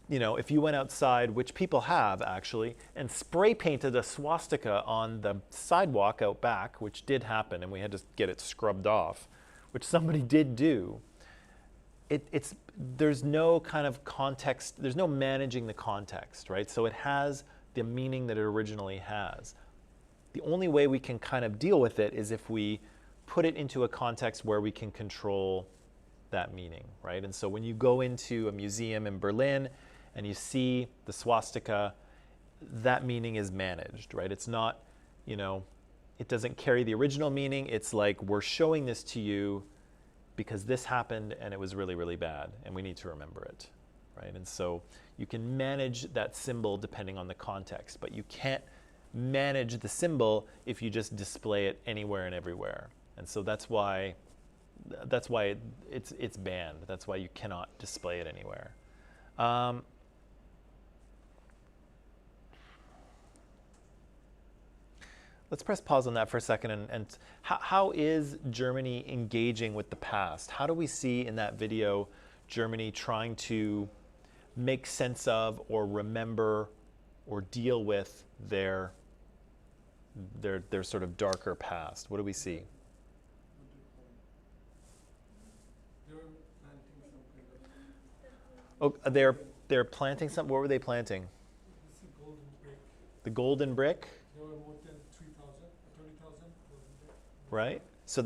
if you went outside, which people have actually, and spray painted a swastika on the sidewalk out back, which did happen, and we had to get it scrubbed off, which somebody did do, there's no kind of context, there's no managing the context, right? So it has the meaning that it originally has. The only way we can kind of deal with it is if we put it into a context where we can control that meaning, right? And so when you go into a museum in Berlin and you see the swastika, that meaning is managed, right? It's not, it doesn't carry the original meaning. It's like, we're showing this to you because this happened and it was really, really bad, and we need to remember it, right? And so you can manage that symbol depending on the context, but you can't manage the symbol if you just display it anywhere and everywhere. And so that's why it's banned. That's why you cannot display it anywhere. let's press pause on that for a second. And how is Germany engaging with the past? How do we see in that video Germany trying to make sense of or remember or deal with their sort of darker past? What do we see? They were planting some kind of. Oh, they're planting something. What were they planting? This is golden brick. The golden brick, There were more than 3,000, 30,000 golden brick. right? So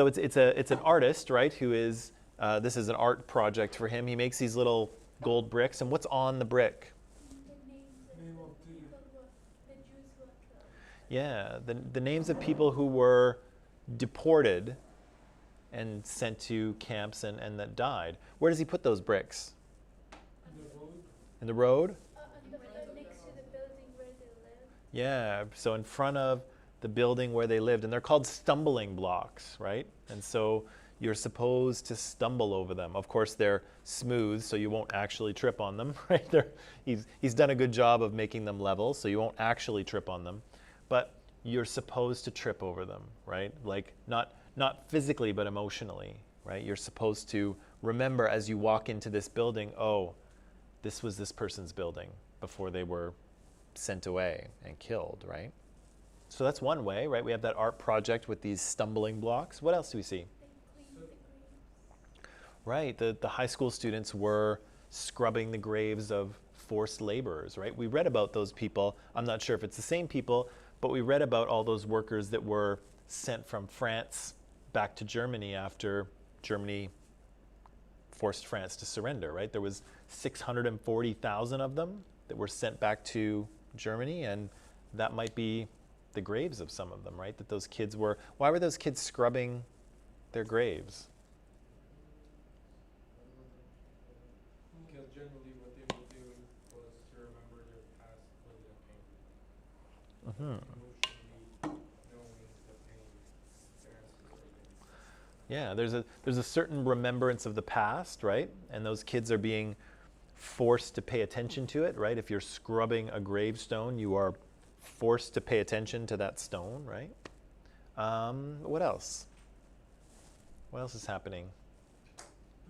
it's an artist, right? Who is this is an art project for him. He makes these little gold bricks, and what's on the brick? The names of Name of the the- people who the Jews who were killed. Yeah, the names of people who were deported and sent to camps and that died. Where does he put those bricks? In the road. In the road? Next to the building where they live. Yeah, so in front of the building where they lived, and they're called stumbling blocks, right? And so you're supposed to stumble over them. Of course, they're smooth, so you won't actually trip on them, right? He's done a good job of making them level, so you won't actually trip on them. But you're supposed to trip over them, right? Like not physically, but emotionally, right? You're supposed to remember as you walk into this building, oh, this was this person's building before they were sent away and killed, right? So that's one way, right? We have that art project with these stumbling blocks. What else do we see? They clean the graves. Right, the high school students were scrubbing the graves of forced laborers, right? We read about those people. I'm not sure if it's the same people, but we read about all those workers that were sent from France back to Germany after Germany forced France to surrender, right? There was 640,000 of them that were sent back to Germany, and that might be the graves of some of them, right? That those kids were, why were those kids scrubbing their graves? Because generally what they would do was to remember their past living pain. Emotionally knowing the pain their ancestors are in. Yeah, there's a certain remembrance of the past, right? And those kids are being forced to pay attention to it, right? If you're scrubbing a gravestone, you are forced to pay attention to that stone, right? What else? What else is happening? They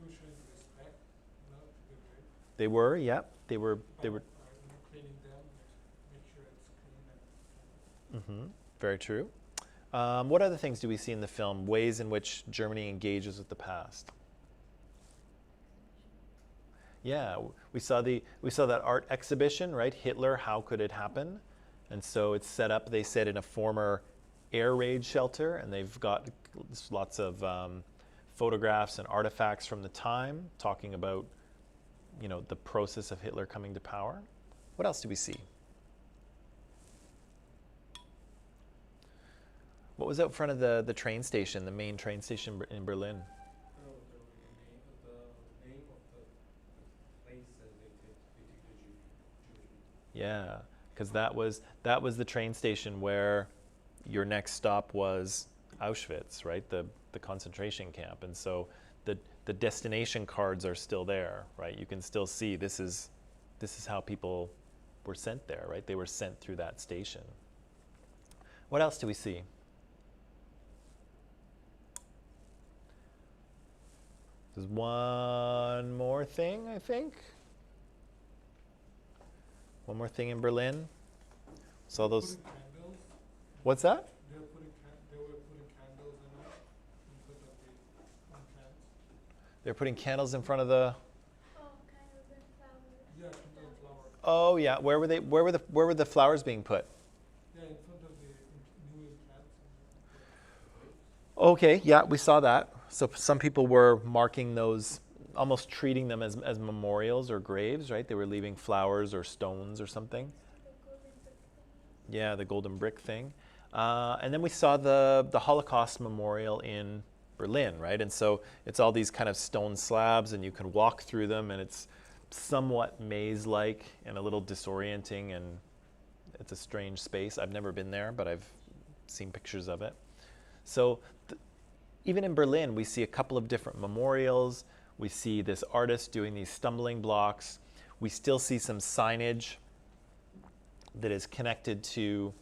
were showing respect, to the grave. They were, yep. They were. Cleaning them, make sure it's clean. Very true. What other things do we see in the film? Ways in which Germany engages with the past. Yeah, we saw that art exhibition, right? Hitler, how could it happen? And so it's set up, they said, in a former air raid shelter, and they've got lots of photographs and artifacts from the time talking about, the process of Hitler coming to power. What else do we see? What was out front of the train station, the main train station in Berlin? Oh, the name of the places they took the Jewish people. Yeah, because that was the train station where your next stop was Auschwitz, right? The concentration camp, and so the destination cards are still there, right? You can still see this is how people were sent there, right? They were sent through that station. What else do we see? There's one more thing, I think. One more thing in Berlin. Saw those. Putting candles. What's that? They were putting candles in front of the cans. They're putting candles in front of the. Oh, kind of the flowers. Yeah, in front of the flower. Oh yeah, where were they? Where were the flowers being put? Yeah, in front of the new implants. Okay, yeah, we saw that. So some people were marking those, almost treating them as memorials or graves, right? They were leaving flowers or stones or something. The golden brick thing. Yeah, the golden brick thing. And then we saw the Holocaust memorial in Berlin, right? And so it's all these kind of stone slabs, and you can walk through them, and it's somewhat maze-like and a little disorienting, and it's a strange space. I've never been there, but I've seen pictures of it. So even in Berlin, we see a couple of different memorials. We see this artist doing these stumbling blocks. We still see some signage that is connected to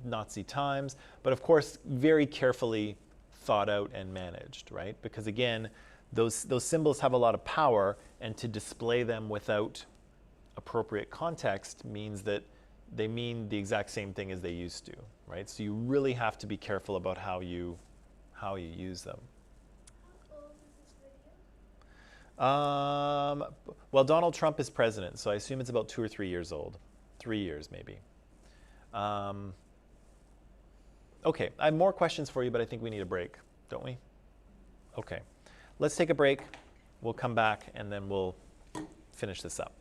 Nazi times, but of course very carefully thought out and managed, right? Because again, those symbols have a lot of power, and to display them without appropriate context means that they mean the exact same thing as they used to, right? So you really have to be careful about how you use them. How old is this video? Well, Donald Trump is president, so I assume it's about 2 or 3 years old. 3 years, maybe. Okay, I have more questions for you, but I think we need a break, don't we? Okay, let's take a break. We'll come back, and then we'll finish this up.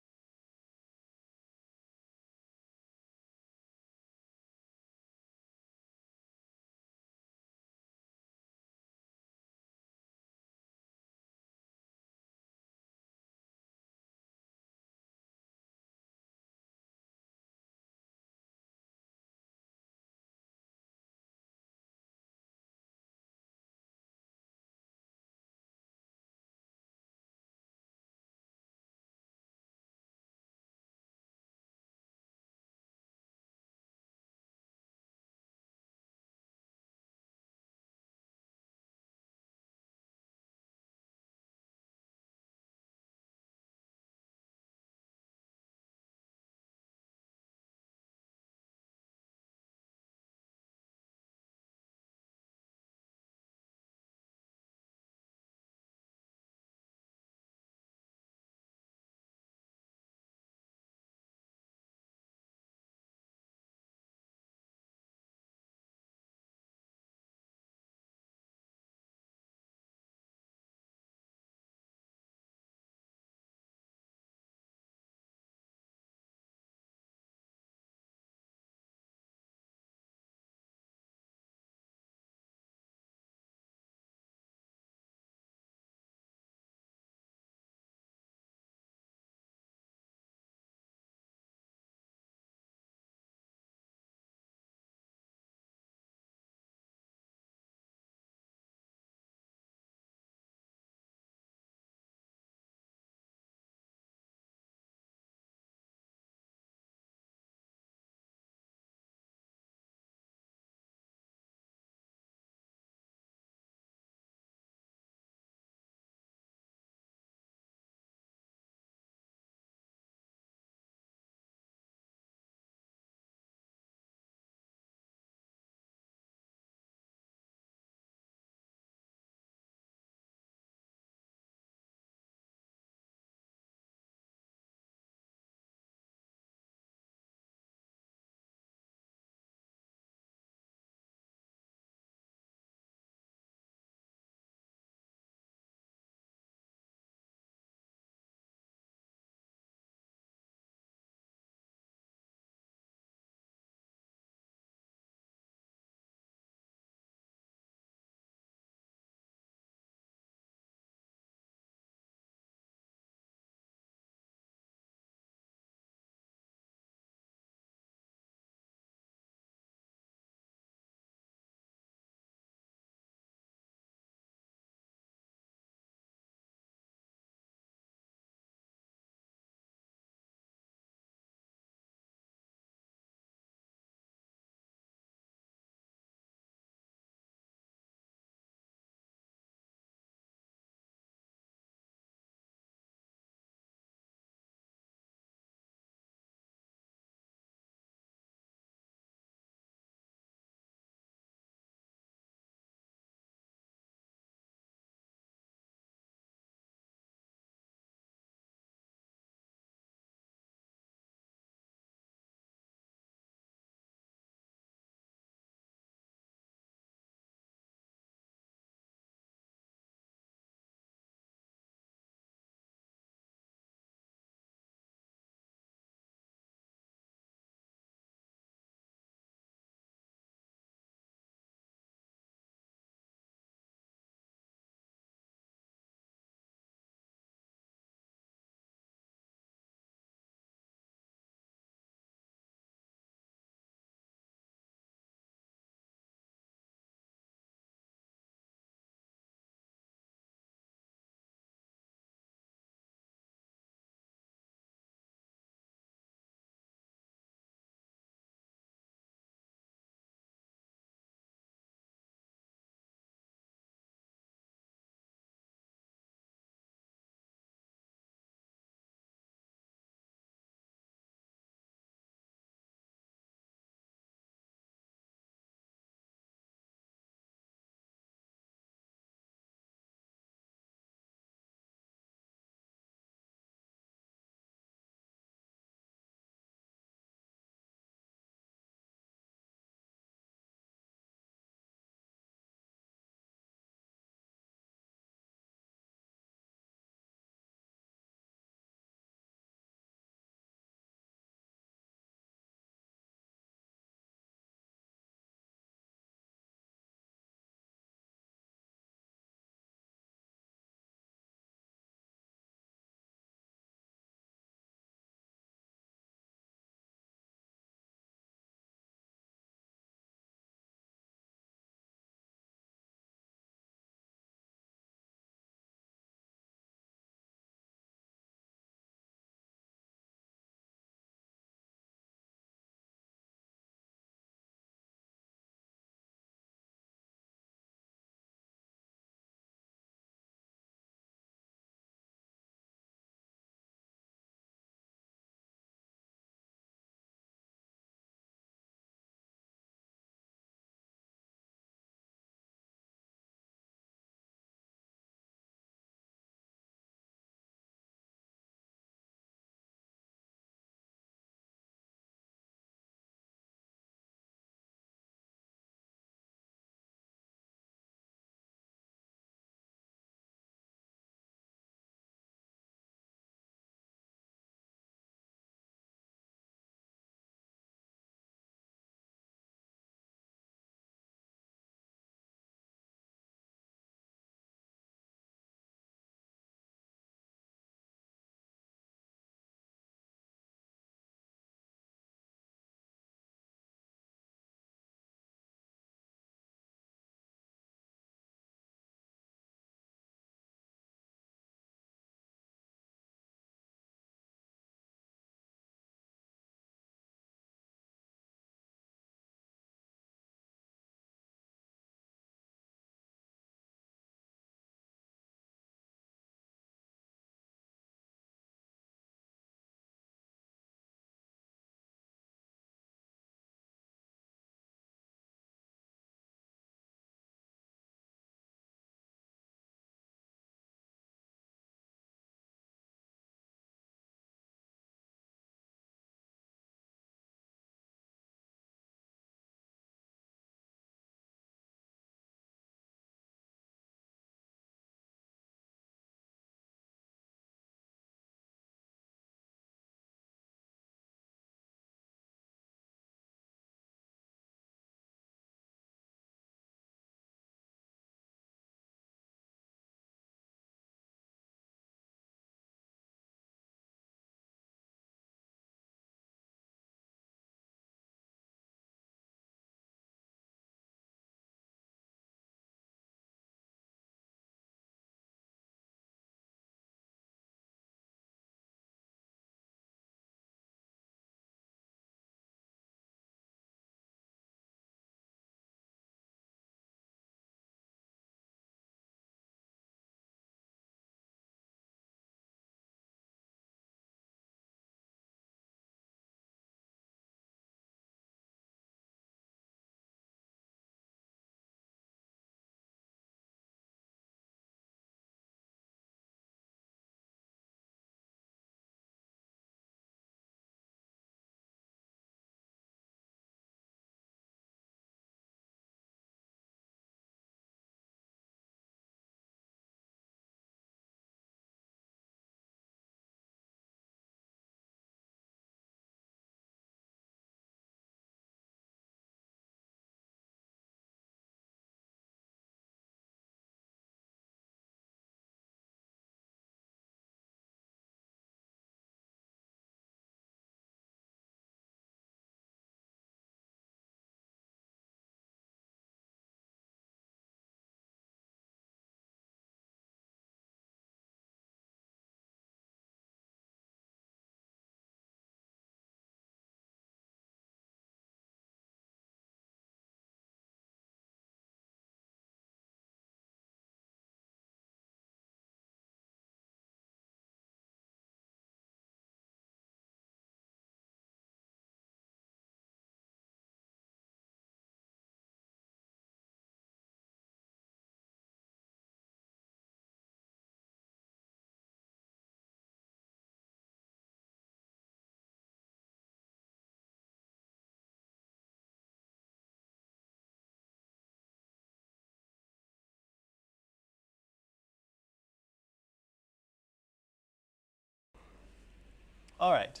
All right.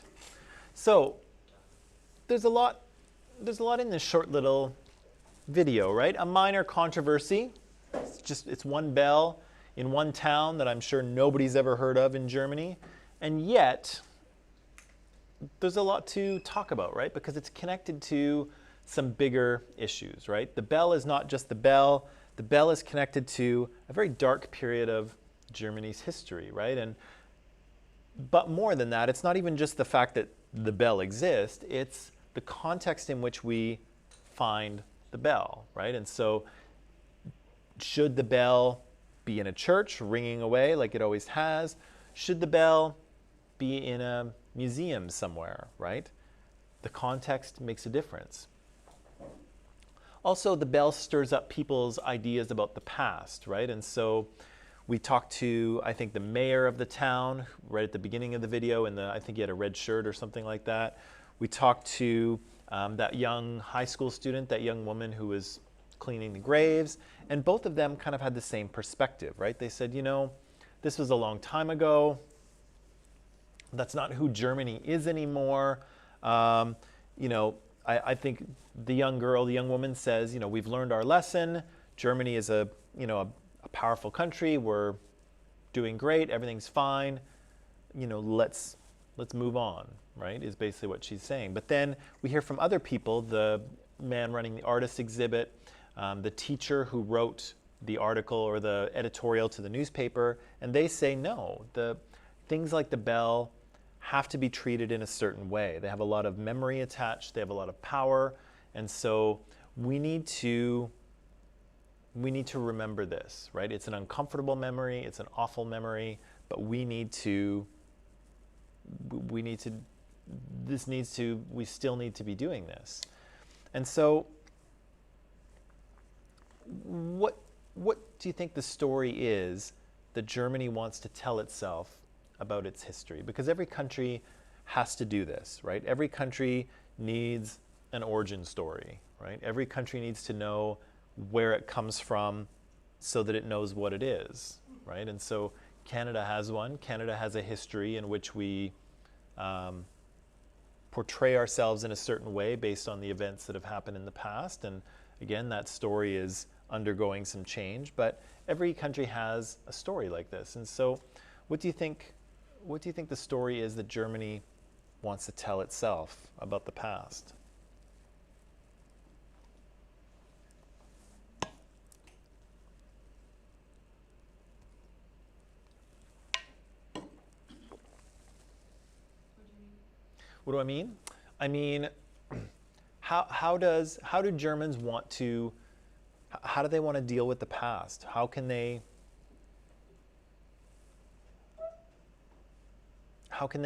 So there's a lot in this short little video, right? A minor controversy. It's one bell in one town that I'm sure nobody's ever heard of in Germany. And yet, there's a lot to talk about, right? Because it's connected to some bigger issues, right? The bell is not just the bell. The bell is connected to a very dark period of Germany's history, right? But more than that, it's not even just the fact that the bell exists, it's the context in which we find the bell, right? And so should the bell be in a church ringing away like it always has? Should the bell be in a museum somewhere, right? The context makes a difference. Also, the bell stirs up people's ideas about the past, right? And so we talked to, I think, the mayor of the town right at the beginning of the video, and I think he had a red shirt or something like that. We talked to that young high school student, that young woman who was cleaning the graves, and both of them kind of had the same perspective, right? They said, you know, this was a long time ago. That's not who Germany is anymore. You know, I think the young woman says, you know, we've learned our lesson. Germany is a powerful country. We're doing great. Everything's fine. You know, let's move on, right? Is basically what she's saying. But then we hear from other people, the man running the artist exhibit, the teacher who wrote the article or the editorial to the newspaper, and they say no. The things like the bell have to be treated in a certain way. They have a lot of memory attached. They have a lot of power, and so we need to remember this, right? It's an uncomfortable memory. It's an awful memory, but we still need to be doing this. And so what do you think the story is that Germany wants to tell itself about its history? Because every country has to do this, right? Every country needs an origin story, right? Every country needs to know where it comes from so that it knows what it is, right? And so Canada has one. Canada has a history in which we portray ourselves in a certain way based on the events that have happened in the past. And again, that story is undergoing some change, but every country has a story like this. And so what do you think the story is that Germany wants to tell itself about the past? What do I mean? I mean, how do Germans want to, how do they want to deal with the past? How can they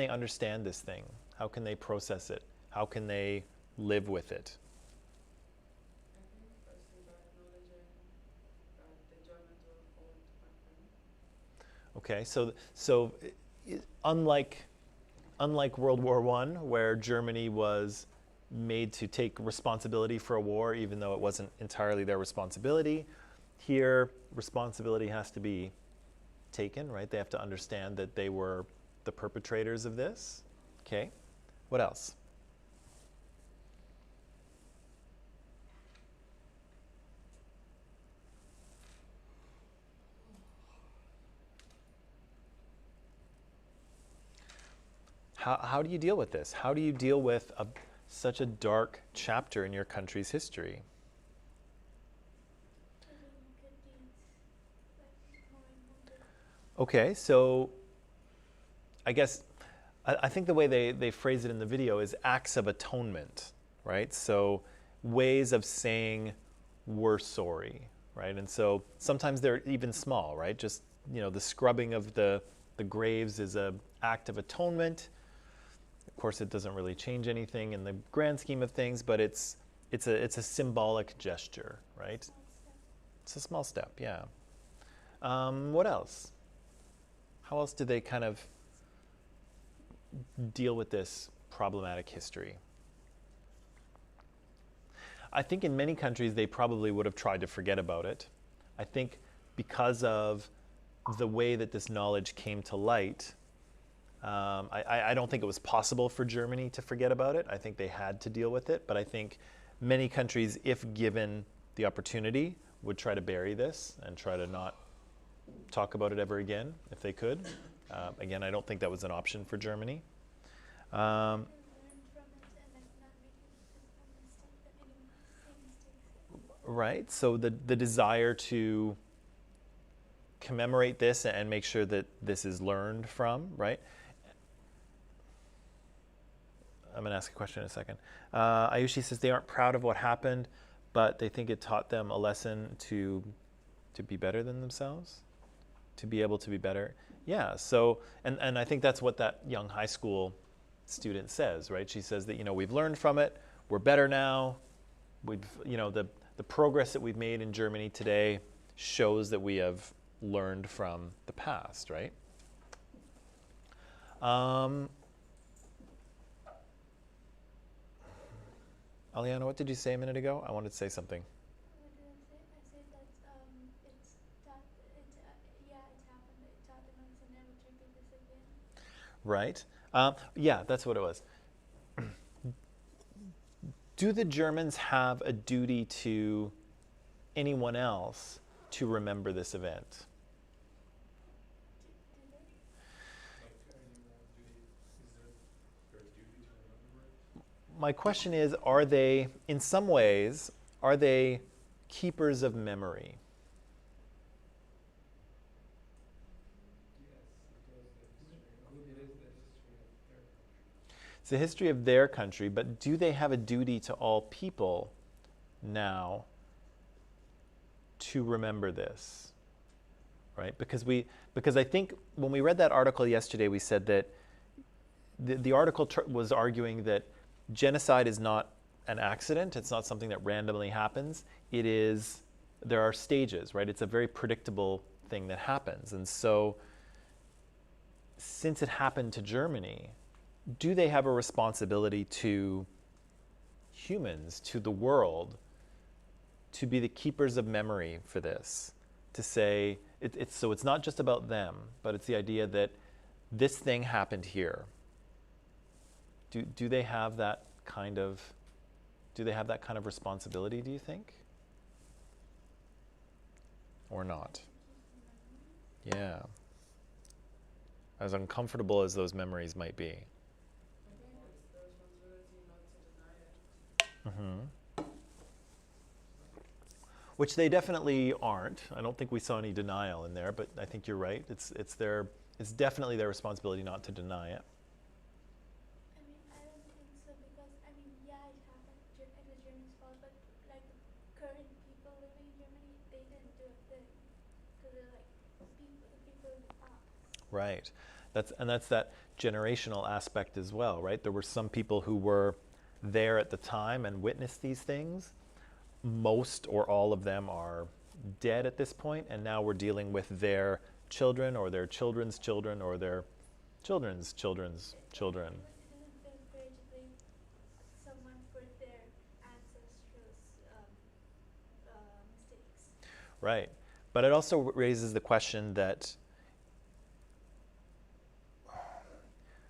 understand this thing? How can they process it? How can they live with it? I think firstly by acknowledging the Germans were formed back then. Okay, so unlike World War I, where Germany was made to take responsibility for a war, even though it wasn't entirely their responsibility, here responsibility has to be taken, right? They have to understand that they were the perpetrators of this. Okay, what else? How do you deal with this? How do you deal with such a dark chapter in your country's history? Okay, so I guess I think the way they phrase it in the video is acts of atonement, right? So ways of saying we're sorry, right? And so sometimes they're even small, right? Just, you know, the scrubbing of the graves is an act of atonement. Of course, it doesn't really change anything in the grand scheme of things, but it's a symbolic gesture, right? It's a small step, yeah. What else? How else do they kind of deal with this problematic history? I think in many countries they probably would have tried to forget about it. I think because of the way that this knowledge came to light, I don't think it was possible for Germany to forget about it. I think they had to deal with it. But I think many countries, if given the opportunity, would try to bury this and try to not talk about it ever again if they could. Again, I don't think that was an option for Germany. Learn from it and like not make a mistake, same mistakes. Right. So the desire to commemorate this and make sure that this is learned from, right? I'm going to ask a question in a second. Aayushi says they aren't proud of what happened, but they think it taught them a lesson to be better than themselves, to be able to be better. Yeah. So, and I think that's what that young high school student says, right? She says that, we've learned from it. We're better now. We've, the progress that we've made in Germany today shows that we have learned from the past, right? Aliana, what did you say a minute ago? I wanted to say something. What did I say? I said that it's taught, yeah, it happened. It taught them to never to repeat this again. Right. Yeah, that's what it was. Do the Germans have a duty to anyone else to remember this event? Do they? Like, is there a duty to remember it? My question is, are they, in some ways, are they keepers of memory? Yes, because it is the history of It's the history of their country. their country, but do they have a duty to all people now to remember this? Right? Because I think when we read that article yesterday, we said that the article was arguing that genocide is not an accident. It's not something that randomly happens. There are stages, right? It's a very predictable thing that happens. And so, since it happened to Germany, do they have a responsibility to humans, to the world, to be the keepers of memory for this? To say, so it's not just about them, but it's the idea that this thing happened here. Do they have that kind of responsibility, do you think? Or not? Yeah. As uncomfortable as those memories might be. I think it's the responsibility not to deny it. Which they definitely aren't. I don't think we saw any denial in there, but I think you're right. It's definitely their responsibility not to deny it. I mean, I don't think so because, I mean, yeah, it happened. It was Germany's fault, but like the current people living in Germany, they didn't do a thing. Because they're like, the people in the past. Right. That's that generational aspect as well, right? There were some people who were there at the time and witnessed these things. Most or all of them are dead at this point, and now we're dealing with their children or their children's children or their children's children's children. Isn't it fair to blame someone for their ancestors' mistakes? Right. But it also raises the question that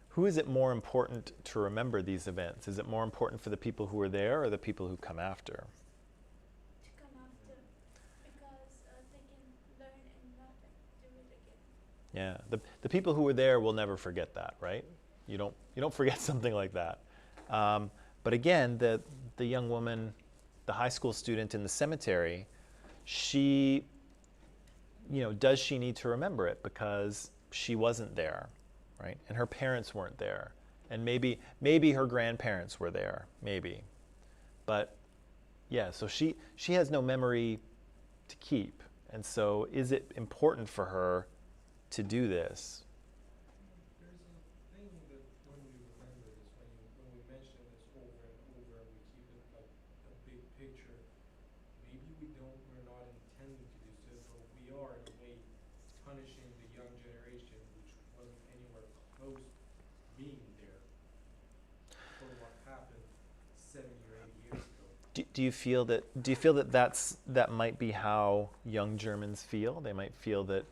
who is it more important to remember these events? Is it more important for the people who are there or the people who come after? To come after, because they can learn and not like, do it again. Yeah. The people who were there will never forget that, right? You don't forget something like that. But again, the young woman, the high school student in the cemetery, she, does she need to remember it because she wasn't there, right? And her parents weren't there. And maybe her grandparents were there, maybe. But yeah, so she has no memory to keep. And so is it important for her to do this? There's a thing that when we remember this, when we mention this over and over, and we keep it like a big picture. Maybe we're not intending to do so, but we are in a way punishing the young generation, which wasn't anywhere close to being there for what happened 70 or 80 years ago. Do you feel that that might be how young Germans feel? They might feel that,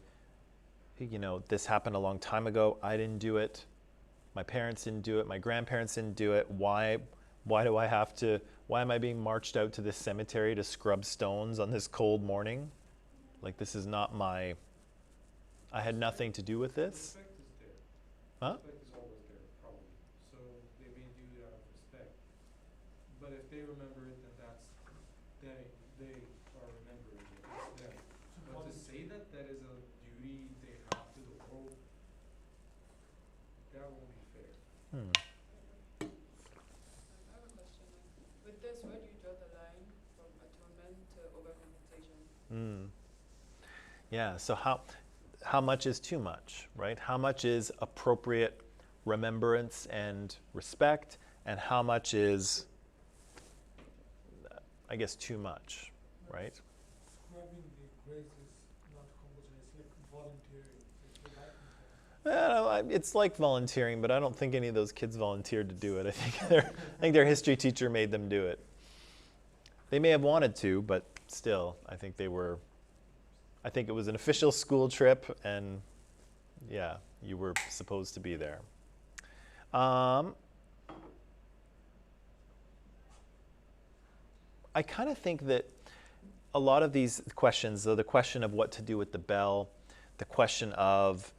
this happened a long time ago. I didn't do it. My parents didn't do it. My grandparents didn't do it. Why do I have to? Why am I being marched out to this cemetery to scrub stones on this cold morning? Like, this is not my. I had nothing to do with this. Respect is there. Huh? Respect is always there, probably. So they may do it out of respect. But if they remember it, then that's they are remembering it. It's them. But to say that that is a duty they have to the world, that won't be fair. Hmm. I have a question. With this, where do you draw the line from atonement to overcompensation? Yeah. So how much is too much, right? How much is appropriate remembrance and respect, and how much is, I guess, too much, right? Scrubbing the grass is not compulsory, it's like volunteering. If you like it, It's like volunteering, but I don't think any of those kids volunteered to do it. I think their history teacher made them do it. They may have wanted to, but still, I think it was an official school trip, and yeah, you were supposed to be there. I kind of think that a lot of these questions, though, the question of what to do with the bell, the question of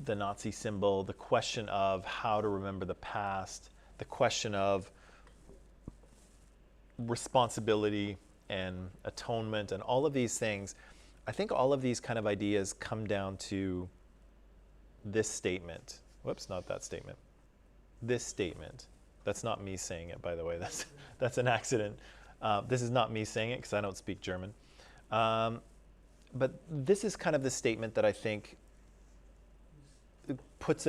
the Nazi symbol, the question of how to remember the past, the question of responsibility and atonement, and all of these things, I think all of these kind of ideas come down to this statement. Whoops, not that statement. This statement. That's not me saying it, by the way. That's an accident. This is not me saying it because I don't speak German. But this is kind of the statement that I think puts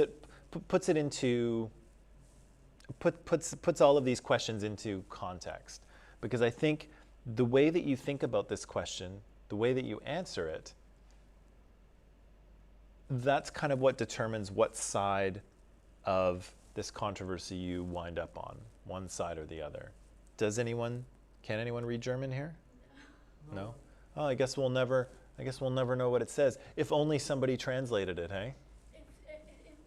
all of these questions into context. Because I think the way that you think about this question, the way that you answer it, that's kind of what determines what side of this controversy you wind up on, one side or the other. Can anyone read German here? No? Oh, I guess we'll never know what it says. If only somebody translated it, hey? If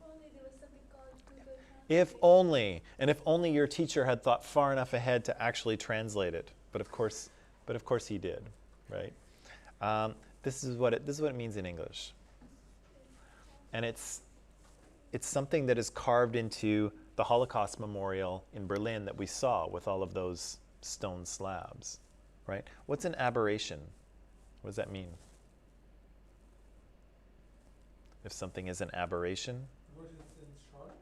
only there was something called Google Translate. If only, and if only your teacher had thought far enough ahead to actually translate it. But of course he did, right? This is what it means in English, and it's something that is carved into the Holocaust Memorial in Berlin that we saw with all of those stone slabs, right? What's an aberration? What does that mean? If something is an aberration, what is in short?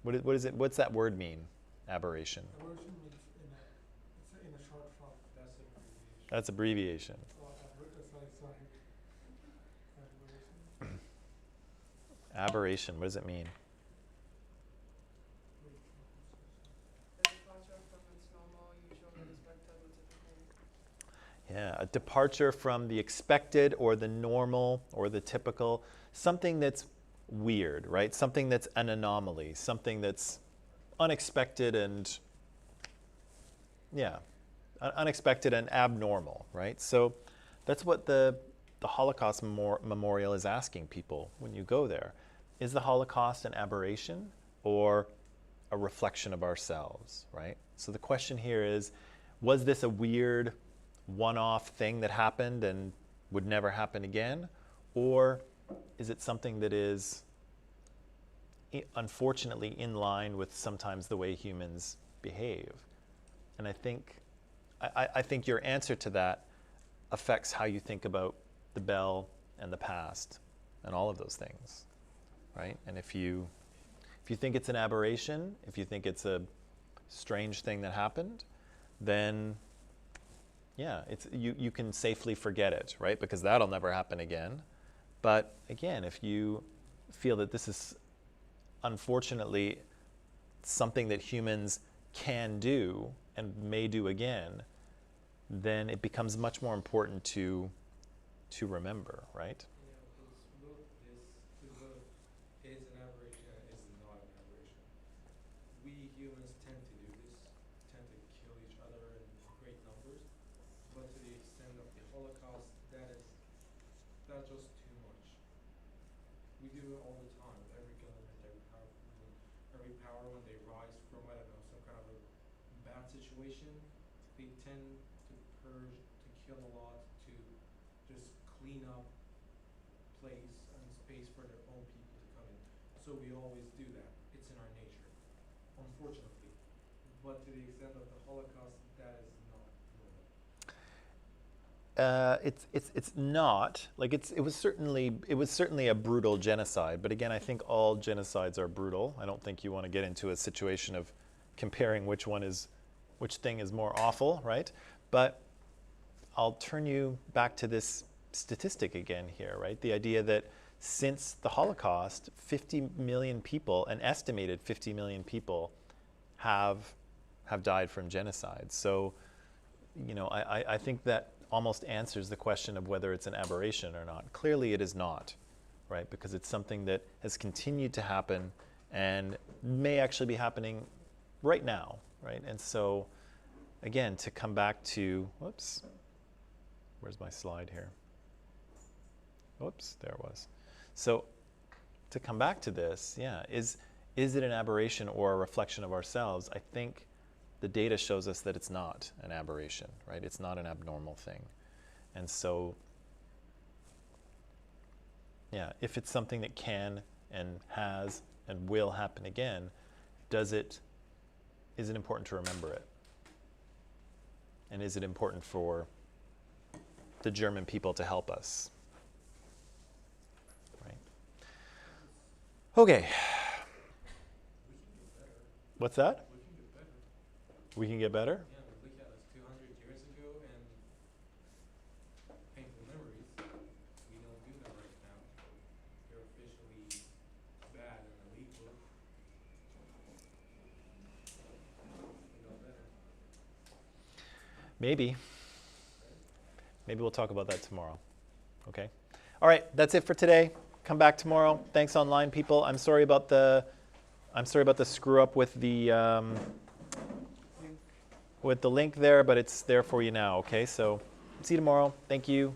what is it? What's that word mean? Aberration. Aversion means it's in a short form. That's an abbreviation. That's abbreviation. Sorry. Aberration. Aberration. What does it mean? The departure from its normal, usual, expected, or typical. Yeah, a departure from the expected or the normal or the typical, something that's weird, right? Something that's an anomaly, something that's unexpected and, unexpected and abnormal, right? So that's what the Holocaust Memorial is asking people when you go there. Is the Holocaust an aberration or a reflection of ourselves, right? So the question here is, was this a weird one-off thing that happened and would never happen again? Or is it something that is unfortunately in line with sometimes the way humans behave? And I think your answer to that affects how you think about the bell and the past and all of those things, right? And if you think it's an aberration, if you think it's a strange thing that happened, then you can safely forget it, right? Because that'll never happen again. But again, if you feel that this is unfortunately something that humans can do and may do again, then it becomes much more important to remember, right? Yeah, because both is an aberration and is not an aberration. We humans tend to do this, tend to kill each other in great numbers, but to the extent of the Holocaust, that's just too much. We do it all the time. Every government, every powerful, every power, when they rise from, I don't know, some kind of a bad situation, they tend to purge, to kill a lot, to just clean up place and space for their own people to come in. So we always do that. It's in our nature, unfortunately. But to the extent of the Holocaust, that is not normal. It's not like it was certainly a brutal genocide, but again, I think all genocides are brutal. I don't think you want to get into a situation of comparing which thing is more awful, right? But I'll turn you back to this statistic again here, right? The idea that since the Holocaust, 50 million people, an estimated 50 million people, have died from genocide. So, I think that almost answers the question of whether it's an aberration or not. Clearly it is not, right? Because it's something that has continued to happen and may actually be happening right now, right? And so, again, to come back to, whoops, where's my slide here? Whoops, there it was. So to come back to this, yeah, is it an aberration or a reflection of ourselves? I think the data shows us that it's not an aberration, right? It's not an abnormal thing. And so, yeah, if it's something that can and has and will happen again, is it important to remember it? And is it important for the German people to help us? Right. Okay. What's that? We can get better? Yeah, we look at us 200 years ago and painful memories. We don't do that right now. They're officially bad and illegal. We know better. Maybe. Maybe we'll talk about that tomorrow. Okay? All right, that's it for today. Come back tomorrow. Thanks, online people. I'm sorry about the screw up with the link there, but it's there for you now. Okay, so see you tomorrow. Thank you.